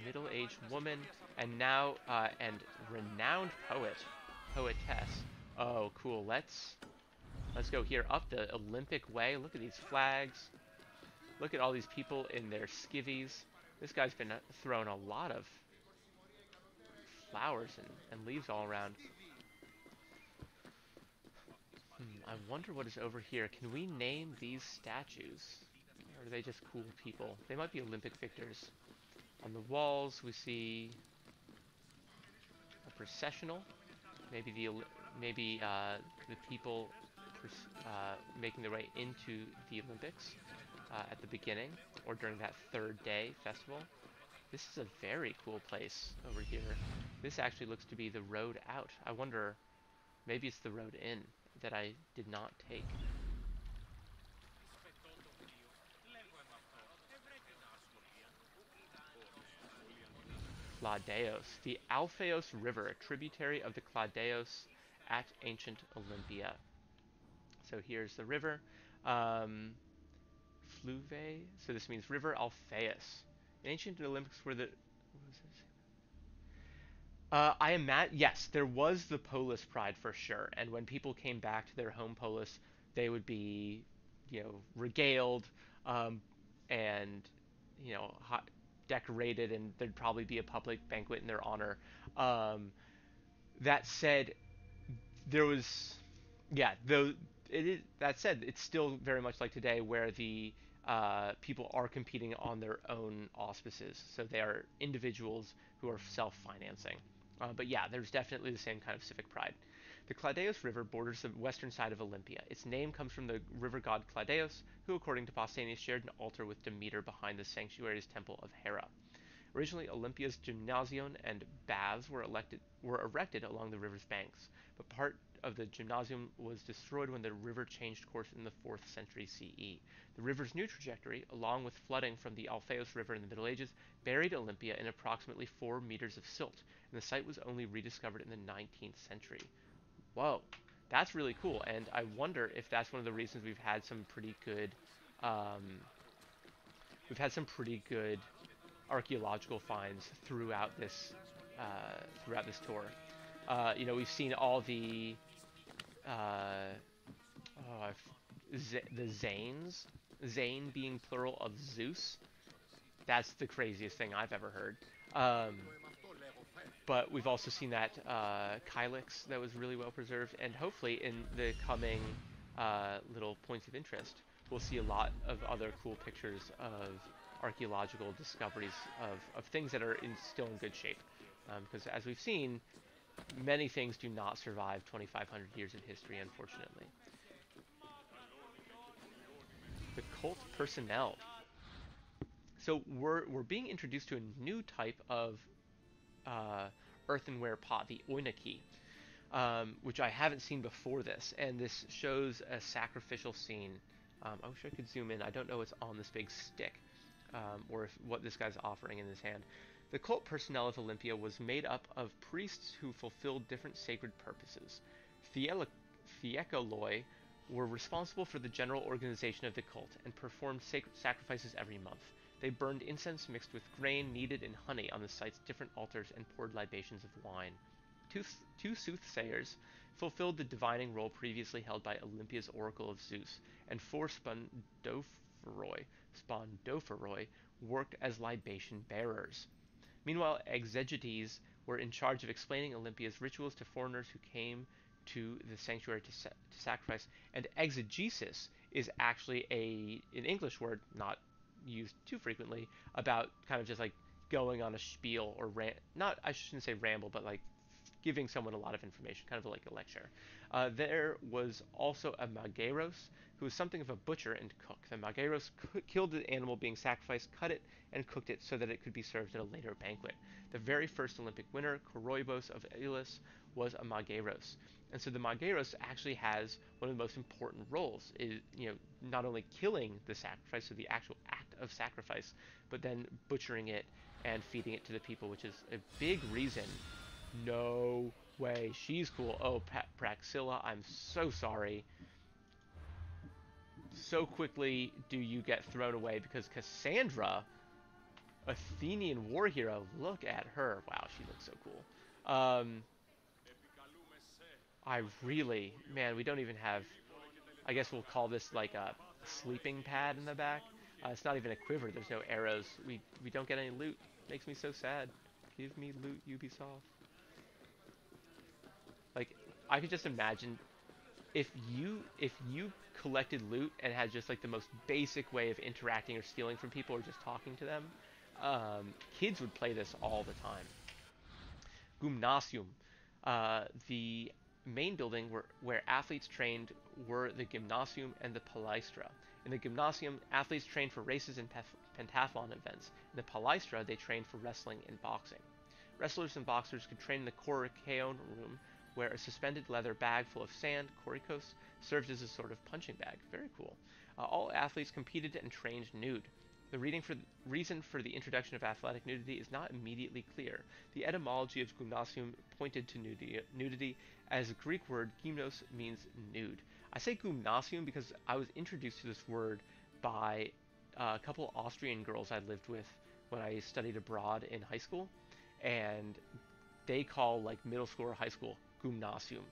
Middle-aged woman, and now, and renowned poetess. Oh, cool. Let's go here up the Olympic way. Look at these flags. Look at all these people in their skivvies. This guy's been throwing a lot of flowers and leaves all around. I wonder what is over here. Can we name these statues? Or are they just cool people? They might be Olympic victors. On the walls we see a processional. Maybe the people making their way into the Olympics at the beginning or during that 3rd day festival. This is a very cool place over here. This actually looks to be the road out. I wonder, maybe it's the road in that I did not take. Claudeos. The Alpheos River, a tributary of the Claudeos at ancient Olympia. So here's the river. Fluve. So this means River Alpheus. In ancient Olympics were the... What was this? I imagine, yes, there was the polis pride for sure. And when people came back to their home polis, they would be, regaled, and, decorated, and there'd probably be a public banquet in their honor. That said, there was, yeah, though it is, that said, it's still very much like today where the people are competing on their own auspices. So they are individuals who are self-financing. But yeah, there's definitely the same kind of civic pride. The Cladeus River borders the western side of Olympia. Its name comes from the river god Cladeus, who, according to Pausanias, shared an altar with Demeter behind the sanctuary's temple of Hera. Originally, Olympia's gymnasion and baths were erected along the river's banks, but part of the gymnasium was destroyed when the river changed course in the 4th century CE. The river's new trajectory, along with flooding from the Alpheus River in the Middle Ages, buried Olympia in approximately 4 meters of silt, and the site was only rediscovered in the 19th century. Whoa, that's really cool, and I wonder if that's one of the reasons we've had some pretty good, archaeological finds throughout this tour. You know, we've seen all the the Zanes, Zane being plural of Zeus. That's the craziest thing I've ever heard. But we've also seen that Kylix that was really well preserved, and hopefully in the coming little points of interest, we'll see a lot of other cool pictures of archaeological discoveries of things that are still in good shape. Because as we've seen, many things do not survive 2,500 years of history, unfortunately. The cult personnel. So we're being introduced to a new type of earthenware pot, the oinaki, which I haven't seen before this, and this shows a sacrificial scene. I wish I could zoom in. I don't know what's on this big stick, or what this guy's offering in his hand. The cult personnel of Olympia was made up of priests who fulfilled different sacred purposes. Thiekoloi were responsible for the general organization of the cult and performed sacred sacrifices every month. They burned incense mixed with grain, kneaded in honey on the site's different altars, and poured libations of wine. Two soothsayers fulfilled the divining role previously held by Olympia's oracle of Zeus, and 4 spondopheroi worked as libation bearers. Meanwhile, exegetes were in charge of explaining Olympia's rituals to foreigners who came to the sanctuary to sacrifice. And exegesis is actually an English word, not used too frequently, about kind of just like going on a spiel or I shouldn't say ramble, but like giving someone a lot of information, kind of like a lecture. There was also a mageiros, who was something of a butcher and cook. The mageiros killed the animal being sacrificed, cut it, and cooked it so that it could be served at a later banquet. The very first Olympic winner, Koroibos of Elis, was a mageiros. And so the mageiros actually has one of the most important roles, is, you know, not only killing the sacrifice, so the actual act of sacrifice, but then butchering it and feeding it to the people, which is a big reason. No way, she's cool. Oh, Praxilla, I'm so sorry. So quickly do you get thrown away because Cassandra, Athenian war hero, look at her. Wow, she looks so cool. I really, man, we don't even have, I guess we'll call this like a sleeping pad in the back. It's not even a quiver. There's no arrows. We don't get any loot. Makes me so sad. Give me loot, Ubisoft. Like, I could just imagine if you collected loot and had just like the most basic way of interacting or stealing from people or just talking to them, kids would play this all the time. Gymnasium. The main building where athletes trained were the gymnasium and the palaestra. In the gymnasium, athletes trained for races and pentathlon events. In the palaestra, they trained for wrestling and boxing. Wrestlers and boxers could train in the korikeon room, where a suspended leather bag full of sand, korikos, served as a sort of punching bag. Very cool. All athletes competed and trained nude. The reason for the introduction of athletic nudity is not immediately clear. The etymology of gymnasium pointed to nudity, as the Greek word gymnos means nude. I say gymnasium because I was introduced to this word by a couple Austrian girls I lived with when I studied abroad in high school, and they call like middle school or high school gymnasium,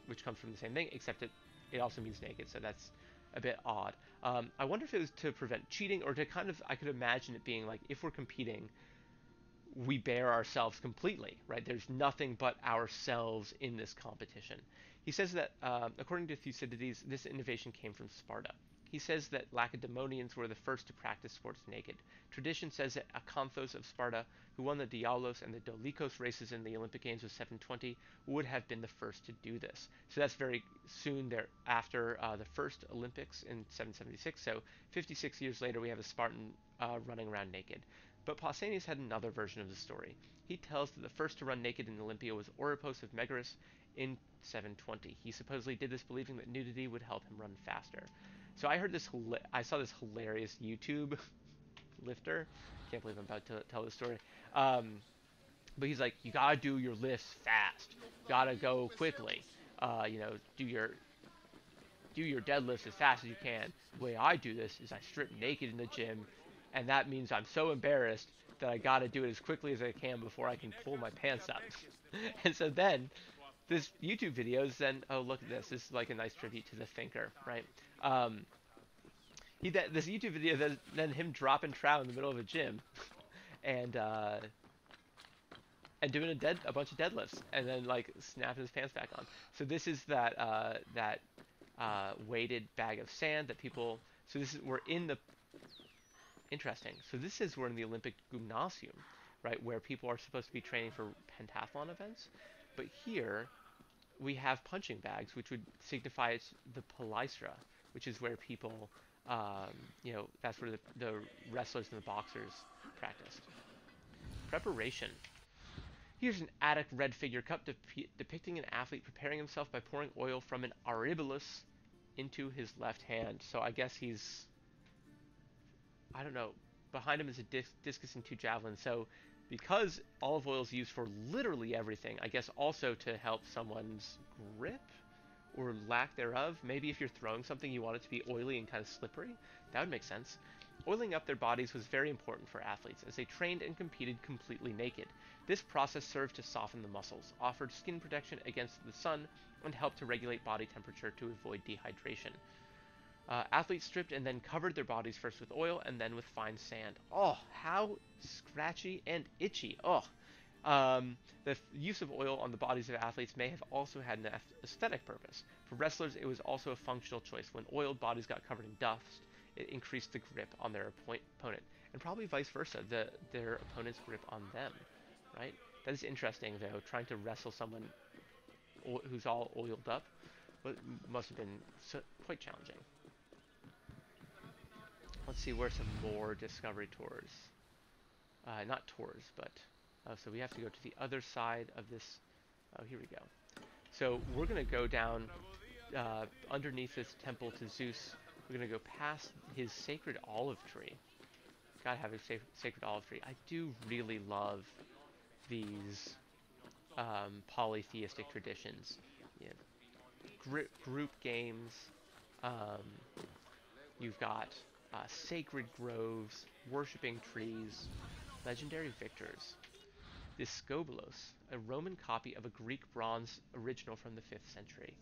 which comes from the same thing, except it also means naked, so that's a bit odd. I wonder if it was to prevent cheating, or to kind of, I could imagine it being like, if we're competing, we bear ourselves completely, right? There's nothing but ourselves in this competition. He says that, according to Thucydides, this innovation came from Sparta. He says that Lacedaemonians were the first to practice sports naked. Tradition says that Acanthos of Sparta, who won the Dialos and the Dolikos races in the Olympic Games of 720, would have been the first to do this. So that's very soon thereafter the first Olympics in 776. So 56 years later, we have a Spartan running around naked. But Pausanias had another version of the story. He tells that the first to run naked in Olympia was Oropos of Megaris in 720. He supposedly did this believing that nudity would help him run faster. So I saw this hilarious YouTube lifter. Can't believe I'm about to tell this story. But he's like, you gotta do your lifts fast. You gotta go quickly. Do your deadlifts as fast as you can. The way I do this is I strip naked in the gym, and that means I'm so embarrassed that I gotta do it as quickly as I can before I can pull my pants up. And so then this YouTube video is then, oh, look at this. This is like a nice tribute to the thinker, right? This YouTube video, then him dropping trout in the middle of a gym, and doing a bunch of deadlifts, and then like snapping his pants back on. So this is that weighted bag of sand that people. So we're in the. Interesting. So we're in the Olympic gymnasium, right, where people are supposed to be training for pentathlon events, but here we have punching bags, which would signify it's the palaestra, which is where people, that's where the wrestlers and the boxers practiced. Preparation. Here's an Attic red figure cup depicting an athlete preparing himself by pouring oil from an auribulus into his left hand. So I guess he's, I don't know, behind him is a discus and 2 javelins. So because olive oil is used for literally everything, I guess also to help someone's grip or lack thereof. Maybe if you're throwing something you want it to be oily and kind of slippery, that would make sense. Oiling up their bodies was very important for athletes as they trained and competed completely naked. This process served to soften the muscles, offered skin protection against the sun, and helped to regulate body temperature to avoid dehydration. Athletes stripped and then covered their bodies first with oil and then with fine sand. Oh, how scratchy and itchy. Oh. The use of oil on the bodies of athletes may have also had an aesthetic purpose. For wrestlers, it was also a functional choice. When oiled bodies got covered in dust, it increased the grip on their opponent. And probably vice versa, their opponent's grip on them, right? That is interesting, though, trying to wrestle someone who's all oiled up must have been quite challenging. Let's see, where some more discovery tours. Not tours, but... so we have to go to the other side of this. Oh, here we go. So we're going to go down underneath this temple to Zeus. We're going to go past his sacred olive tree. Gotta have a sacred olive tree. I do really love these polytheistic traditions. Group games. You've got sacred groves, worshipping trees, legendary victors. The Scobulos, a Roman copy of a Greek bronze original from the 5th century.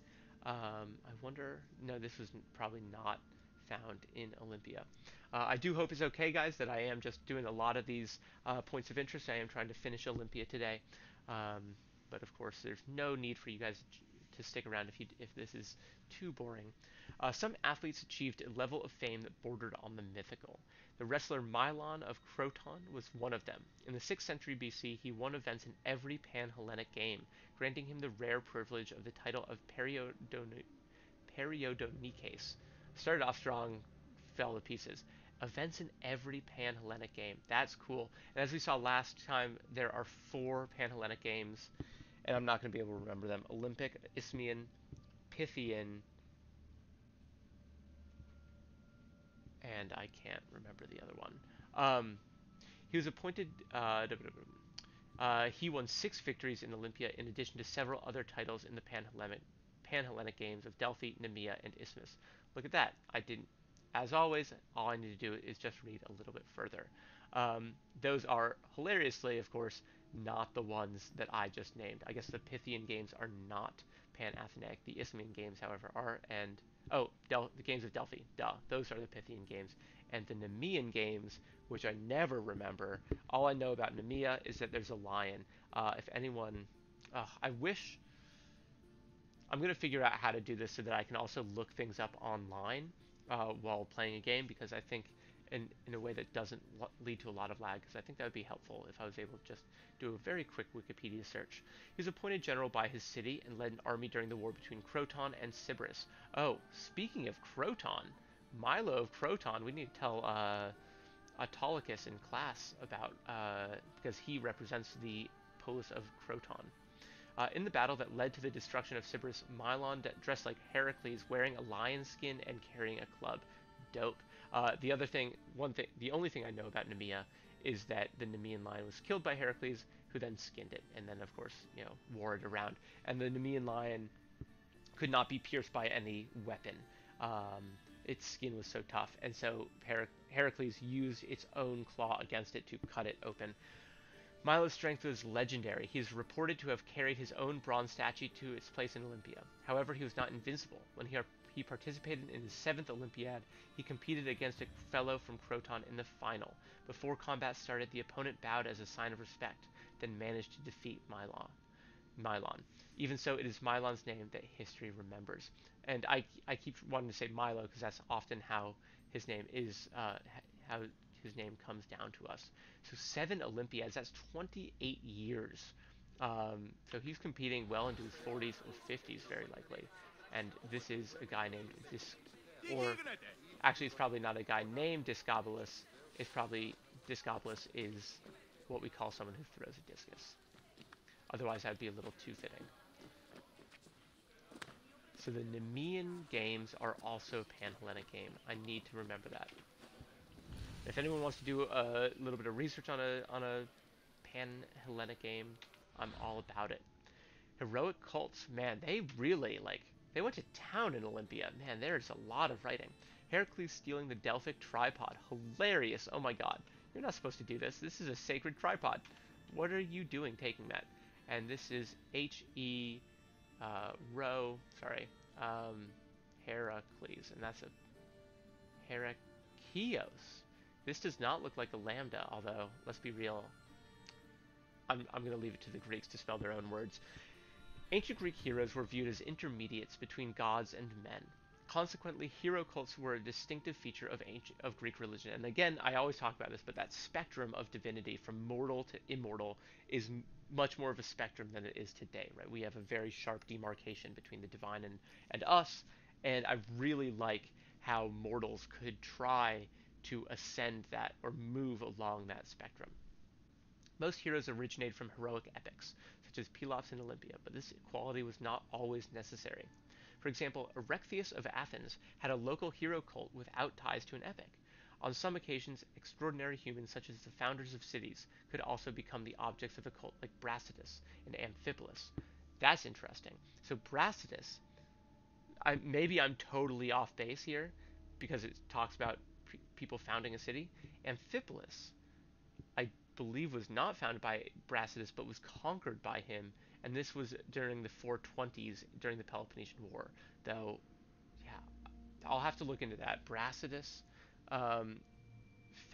I wonder... No, this was probably not found in Olympia. I do hope it's okay, guys, that I am just doing a lot of these points of interest. I am trying to finish Olympia today. But, of course, there's no need for you guys to stick around if this is too boring. Some athletes achieved a level of fame that bordered on the mythical. The wrestler Milon of Croton was one of them. In the 6th century BC, he won events in every Pan-Hellenic game, granting him the rare privilege of the title of Periodonikes. Started off strong, fell to pieces. Events in every Pan-Hellenic game. That's cool. And as we saw last time, there are 4 Pan-Hellenic games, and I'm not going to be able to remember them. Olympic, Isthmian, Pythian, and I can't remember the other one. He was appointed... he won 6 victories in Olympia in addition to several other titles in the Pan-Hellenic games of Delphi, Nemea, and Isthmus. Look at that. I didn't... As always, all I need to do is just read a little bit further. Those are, hilariously, of course, not the ones that I just named. I guess the Pythian games are not Pan-Athenaic. The Isthmian games, however, are, and... Oh, the games of Delphi. Duh. Those are the Pythian games. And the Nemean games, which I never remember. All I know about Nemea is that there's a lion. If anyone... I wish... I'm going to figure out how to do this so that I can also look things up online while playing a game, because I think in a way that doesn't lead to a lot of lag, because I think that would be helpful if I was able to just do a very quick Wikipedia search. He was appointed general by his city and led an army during the war between Croton and Sybaris. Oh, speaking of Croton, Milo of Croton, we need to tell Autolycus in class about, because he represents the polis of Croton. In the battle that led to the destruction of Sybaris, Milon dressed like Heracles, wearing a lion skin and carrying a club. Dope. The only thing I know about Nemea is that the Nemean lion was killed by Heracles, who then skinned it, and then of course, wore it around. And the Nemean lion could not be pierced by any weapon. Its skin was so tough, and so Heracles used its own claw against it to cut it open. Milo's strength was legendary. He is reported to have carried his own bronze statue to its place in Olympia. However, he was not invincible. When he participated in his 7th Olympiad, he competed against a fellow from Croton in the final. Before combat started, the opponent bowed as a sign of respect, then managed to defeat Milon. Even so, it is Milon's name that history remembers. And I keep wanting to say Milo because that's often how his name is, how his name comes down to us. So 7 Olympiads, that's 28 years. So he's competing well into his 40s or 50s, very likely. And this is a guy named or actually it's probably not a guy named Discobolus. It's probably, Discobolus is what we call someone who throws a discus. Otherwise, that would be a little too fitting. So the Nemean games are also a Pan-Hellenic game. I need to remember that. If anyone wants to do a little bit of research on a Pan-Hellenic game, I'm all about it. Heroic cults, man, they really, they went to town in Olympia. Man, there's a lot of writing. Heracles stealing the Delphic tripod. Hilarious. Oh my god. You're not supposed to do this. This is a sacred tripod. What are you doing taking that? And this is Heracles, and that's a Heracleos. This does not look like a lambda, although, let's be real, I'm going to leave it to the Greeks to spell their own words. Ancient Greek heroes were viewed as intermediates between gods and men. Consequently, hero cults were a distinctive feature of Greek religion. And again, I always talk about this, but that spectrum of divinity from mortal to immortal is much more of a spectrum than it is today, right? We have a very sharp demarcation between the divine and us, and I really like how mortals could try to ascend that or move along that spectrum. Most heroes originated from heroic epics, such as Pelops and Olympia, but this equality was not always necessary. For example, Erechtheus of Athens had a local hero cult without ties to an epic. On some occasions, extraordinary humans such as the founders of cities could also become the objects of a cult, like Brasidas and Amphipolis. That's interesting. So Brasidas, maybe I'm totally off base here, because it talks about people founding a city. Amphipolis, I believe, was not founded by Brasidas, but was conquered by him, and this was during the 420s, during the Peloponnesian War. Though, yeah, I'll have to look into that. Brasidas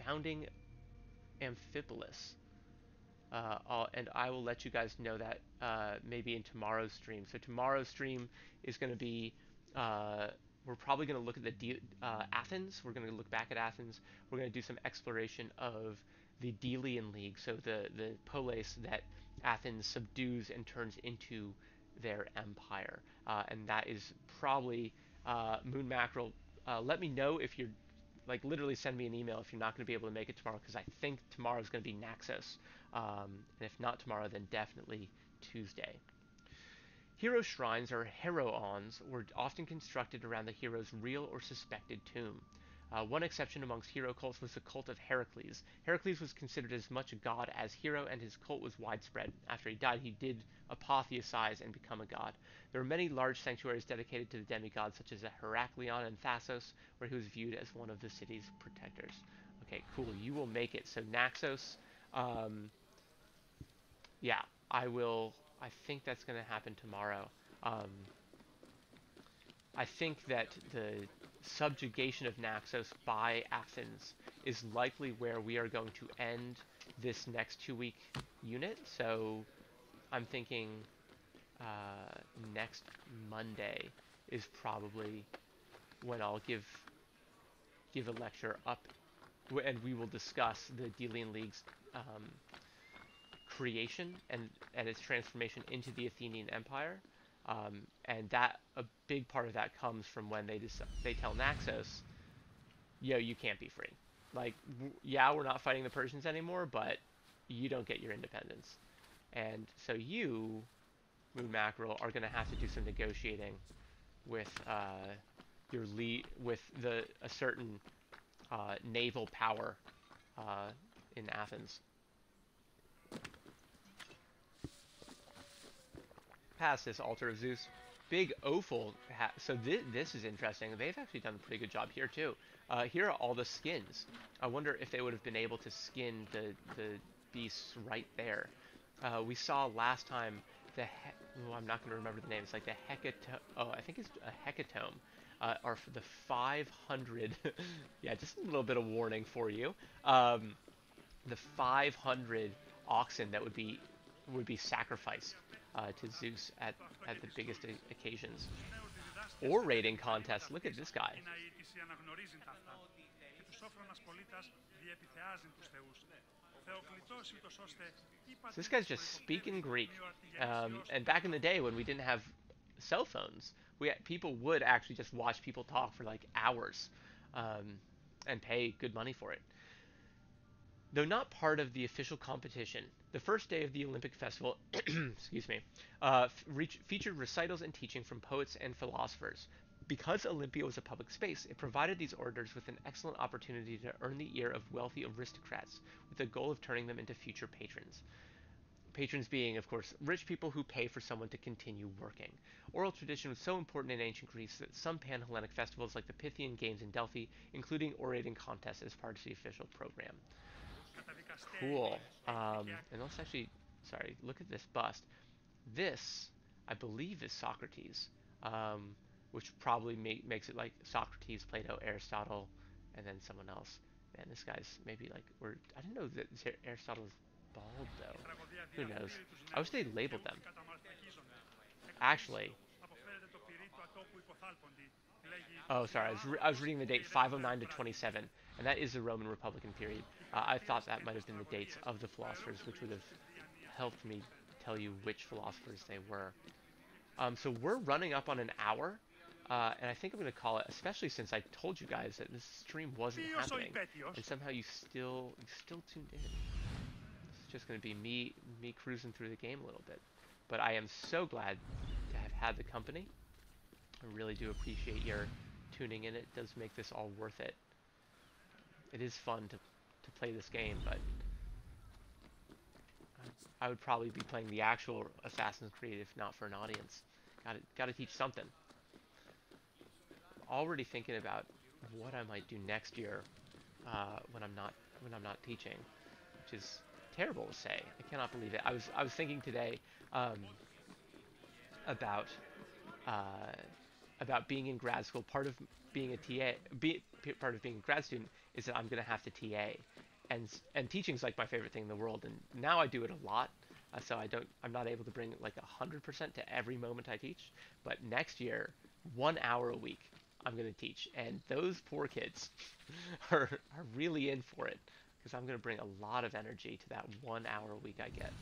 founding Amphipolis. And I will let you guys know that maybe in tomorrow's stream. So tomorrow's stream is going to be, we're probably going to look at the Athens. We're going to look back at Athens. We're going to do some exploration of the Delian League, so the polis that Athens subdues and turns into their empire. And that is probably Moon Mackerel. Let me know if you're, literally send me an email if you're not going to be able to make it tomorrow, because I think tomorrow is going to be Naxos. And if not tomorrow, then definitely Tuesday. Hero shrines, or heroons, were often constructed around the hero's real or suspected tomb. One exception amongst hero cults was the cult of Heracles. Heracles was considered as much a god as hero, and his cult was widespread. After he died, he did apotheosize and become a god. There were many large sanctuaries dedicated to the demigods, such as the Heraklion and Thasos, where he was viewed as one of the city's protectors. Okay, cool. You will make it. So Naxos, yeah, I think that's going to happen tomorrow. I think that the subjugation of Naxos by Athens is likely where we are going to end this next 2-week unit. So I'm thinking next Monday is probably when I'll give give a lecture up, and we will discuss the Delian League's creation and its transformation into the Athenian Empire. And that a big part of that comes from when they tell Naxos, yo, you can't be free. Like, yeah, we're not fighting the Persians anymore, but you don't get your independence. And so you, Moon Mackerel, are going to have to do some negotiating with with a certain naval power in Athens. Past this altar of Zeus, big Ophel. So this is interesting. They've actually done a pretty good job here too. Here are all the skins. I wonder if they would have been able to skin the beasts right there. We saw last time I'm not going to remember the name. It's like the hecatome. Oh, I think it's a hecatome. Are for the 500. Yeah, just a little bit of warning for you. The 500 oxen that would be sacrificed to Zeus at the biggest occasions. Or raiding contests. Look at this guy. So this guy's just speaking Greek. And back in the day when we didn't have cell phones, people would actually just watch people talk for like hours and pay good money for it. Though not part of the official competition, the first day of the Olympic festival excuse me, featured recitals and teaching from poets and philosophers. Because Olympia was a public space, it provided these orators with an excellent opportunity to earn the ear of wealthy aristocrats, with the goal of turning them into future patrons. Patrons being, of course, rich people who pay for someone to continue working. Oral tradition was so important in ancient Greece that some pan-Hellenic festivals like the Pythian Games in Delphi, including orating contests as part of the official program. Cool. And let's actually, sorry, look at this bust. This, I believe, is Socrates, which probably makes it like Socrates, Plato, Aristotle, and then someone else. Man, this guy's maybe like, I didn't know that Aristotle's bald, though. Who knows? I wish they labeled them. Actually, oh, sorry, I was reading the date 509 to 27, and that is the Roman Republican period. I thought that might have been the dates of the philosophers, which would have helped me tell you which philosophers they were. So we're running up on an hour, and I think I'm going to call it, especially since I told you guys that this stream wasn't happening, and somehow you still tuned in. It's just going to be me cruising through the game a little bit. But I am so glad to have had the company. I really do appreciate your tuning in. It does make this all worth it. It is fun to play this game, but I would probably be playing the actual Assassin's Creed if not for an audience. Got to teach something. Already thinking about what I might do next year when I'm not teaching, which is terrible to say. I cannot believe it. I was thinking today about being in grad school. Part of being a part of being a grad student is that I'm going to have to TA, and teaching's like my favorite thing in the world. And now I do it a lot, so I'm not able to bring like 100% to every moment I teach. But next year, 1 hour a week, I'm going to teach, and those poor kids are really in for it, because I'm going to bring a lot of energy to that 1 hour a week I get.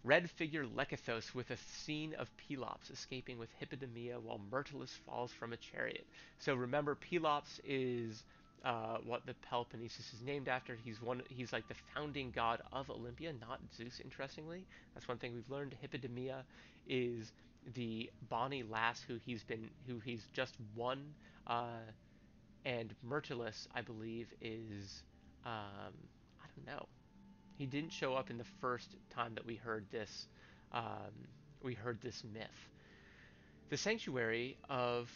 Red figure Lekythos with a scene of Pelops escaping with Hippodamia while Myrtilus falls from a chariot. So remember, Pelops is what the Peloponnesus is named after. He's like the founding god of Olympia, not Zeus, interestingly. That's one thing we've learned. Hippodamia is the bonny lass who he's just won, and Myrtilus, I believe, is I don't know. He didn't show up in the first time that we heard this myth. The sanctuary of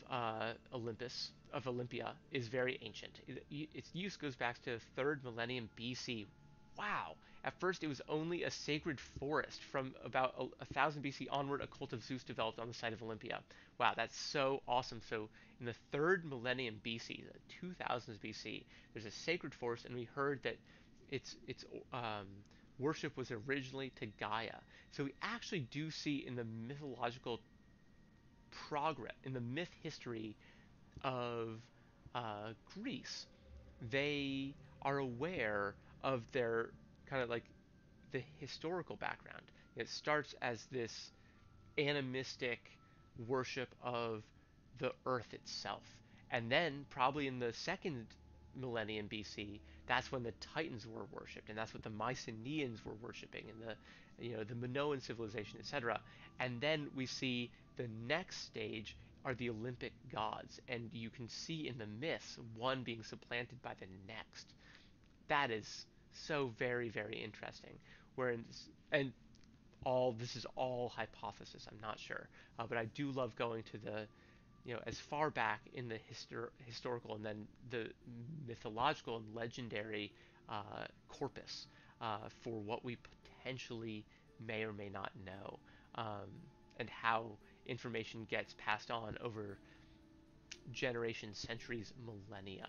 Olympia, is very ancient. Its use goes back to the 3rd millennium BC. Wow! At first, it was only a sacred forest. From about 1000 BC onward, a cult of Zeus developed on the site of Olympia. Wow, that's so awesome. So, in the 3rd millennium BC, the 2000s BC, there's a sacred forest, and we heard that its worship was originally to Gaia. So we actually do see in the mythological progress, in the myth history of Greece, they are aware of their kind of like the historical background. It starts as this animistic worship of the earth itself. And then, probably in the second millennium BC, that's when the Titans were worshipped, and that's what the Mycenaeans were worshipping, and the Minoan civilization, etc. And then we see the next stage are the Olympic gods, and you can see in the myths one being supplanted by the next. That is so very, very interesting. Whereas, and all this is all hypothesis. I'm not sure, but I do love going to the as far back in the historical and then the mythological and legendary corpus for what we potentially may or may not know, and how information gets passed on over generations, centuries, millennia,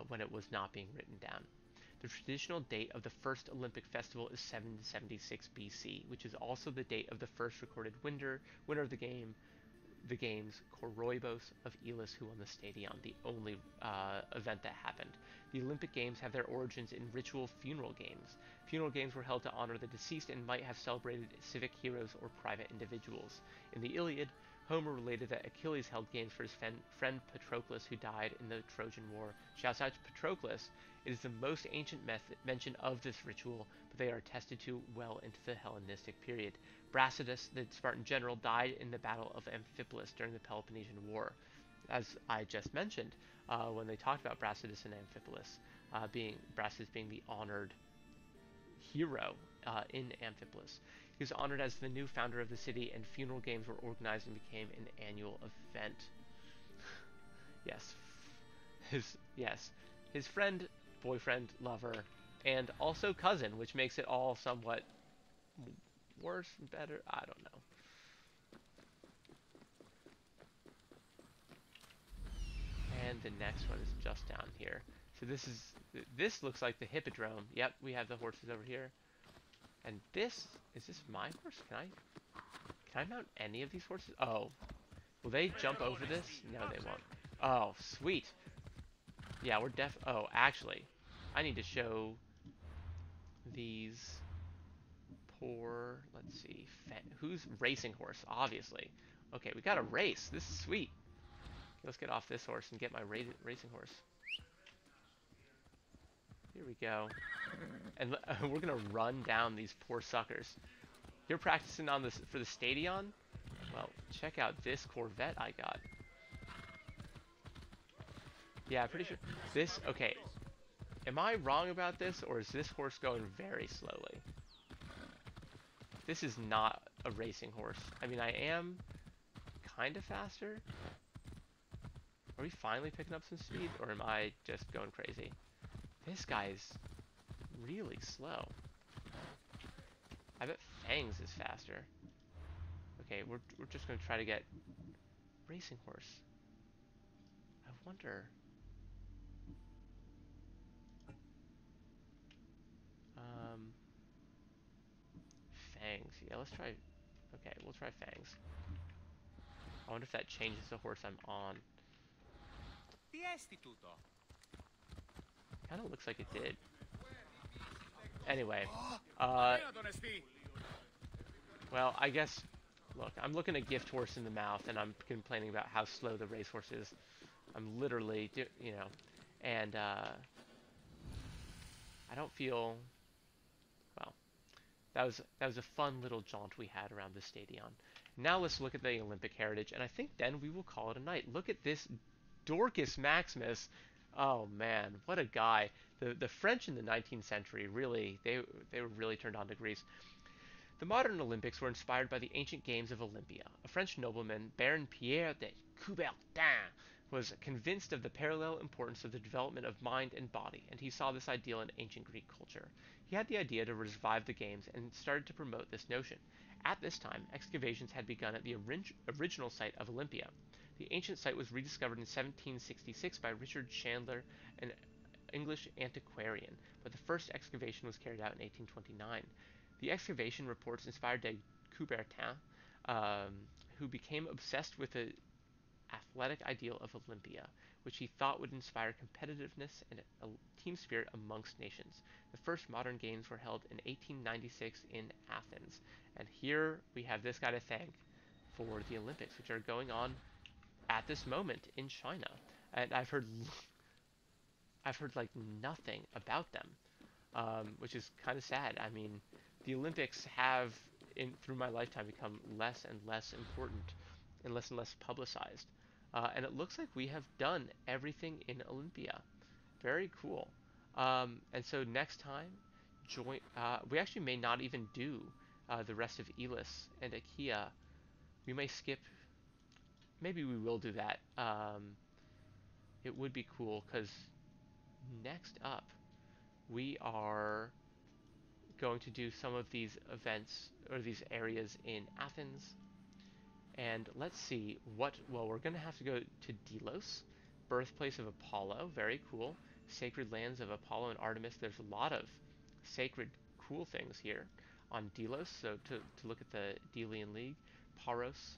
when it was not being written down. The traditional date of the first Olympic festival is 776 BC, which is also the date of the first recorded winner of the games, Koroibos of Elis, who won the stadion, the only event that happened. The Olympic Games have their origins in ritual funeral games. Funeral games were held to honor the deceased and might have celebrated civic heroes or private individuals. In the Iliad, Homer related that Achilles held games for his friend Patroclus, who died in the Trojan War. Shouts out to Patroclus. It is the most ancient mention of this ritual, but they are attested to well into the Hellenistic period. Brasidas, the Spartan general, died in the Battle of Amphipolis during the Peloponnesian War. As I just mentioned, when they talked about Brasidas and Amphipolis, Brasidas being the honored hero in Amphipolis. He was honored as the new founder of the city, and funeral games were organized and became an annual event. His friend, boyfriend, lover, and also cousin, which makes it all somewhat worse and better. I don't know. And the next one is just down here. So this looks like the hippodrome. Yep, we have the horses over here. And is this my horse? Can I mount any of these horses? Oh. Will they jump over this? No, they won't. Oh, sweet. Yeah, oh, actually, I need to show these poor, let's see, who's racing horse, obviously. Okay, we got a race. This is sweet. Let's get off this horse and get my racing horse. Here we go. And we're gonna run down these poor suckers. You're practicing on this for the stadion? Well, check out this Corvette I got. Yeah, I'm pretty sure this. Okay, am I wrong about this, or is this horse going very slowly? This is not a racing horse. I mean, I am kind of faster. Are we finally picking up some speed, or am I just going crazy? This guy's really slow. I bet Fangs is faster. Okay, we're just gonna try to get racing horse. I wonder. Fangs. Yeah, let's try. Okay, we'll try Fangs. I wonder if that changes the horse I'm on. Kind of looks like it did. Anyway, well, I guess. Look, I'm looking a gift horse in the mouth, and I'm complaining about how slow the racehorse is. I'm literally, and I don't feel. Well, that was a fun little jaunt we had around the stadion. Now let's look at the Olympic heritage, and I think then we will call it a night. Look at this Dorcas Maximus. Oh man, what a guy. The French in the 19th century really they were really turned on to Greece. The modern Olympics were inspired by the ancient games of Olympia. A French nobleman, Baron Pierre de Coubertin, was convinced of the parallel importance of the development of mind and body, and he saw this ideal in ancient Greek culture. He had the idea to revive the games and started to promote this notion. At this time, excavations had begun at the original site of Olympia. The ancient site was rediscovered in 1766 by Richard Chandler, an English antiquarian, but the first excavation was carried out in 1829. The excavation reports inspired de Coubertin, who became obsessed with the athletic ideal of Olympia, which he thought would inspire competitiveness and a team spirit amongst nations. The first modern games were held in 1896 in Athens. And here we have this guy to thank for the Olympics, which are going on at this moment in China. And I've heard like nothing about them, which is kind of sad. I mean, the Olympics have, through my lifetime, become less and less important and less publicized. And it looks like we have done everything in Olympia. Very cool. And so next time, we actually may not even do the rest of Elis and Achaea. We may skip. Maybe we will do that. It would be cool because next up we are going to do some of these events or these areas in Athens. And let's see what, well, we're going to have to go to Delos, birthplace of Apollo, very cool. Sacred lands of Apollo and Artemis. There's a lot of sacred cool things here on Delos. So to look at the Delian League, Paros,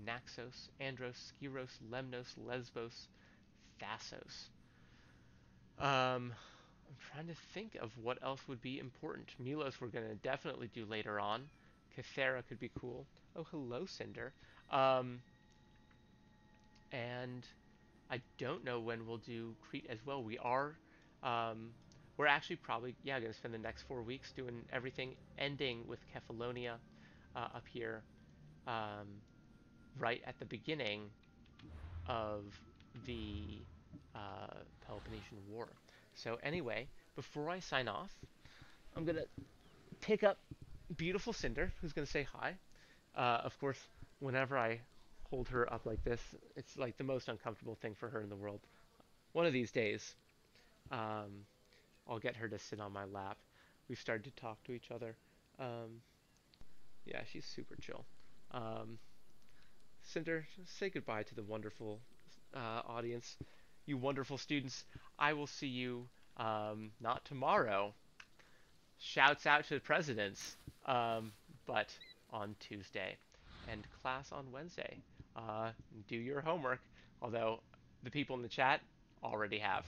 Naxos, Andros, Skyros, Lemnos, Lesbos, Thassos. I'm trying to think of what else would be important. Milos we're going to definitely do later on. Cathera could be cool. Oh, hello, Cinder. And I don't know when we'll do Crete as well. We're actually probably, yeah, going to spend the next 4 weeks doing everything, ending with Kephallonia up here, right at the beginning of the Peloponnesian War. So anyway, before I sign off, I'm going to pick up beautiful Cinder, who's going to say hi. Of course, whenever I hold her up like this, it's like the most uncomfortable thing for her in the world. One of these days, I'll get her to sit on my lap. We've started to talk to each other. Yeah, she's super chill. Cinder, say goodbye to the wonderful audience. You wonderful students. I will see you not tomorrow. Shouts out to the presidents. But on Tuesday. And class on Wednesday. Do your homework. Although the people in the chat already have.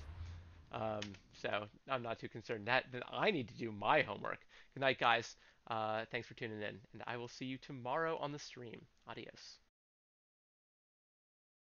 So I'm not too concerned. Then I need to do my homework. Good night, guys. Thanks for tuning in. And I will see you tomorrow on the stream. Adios.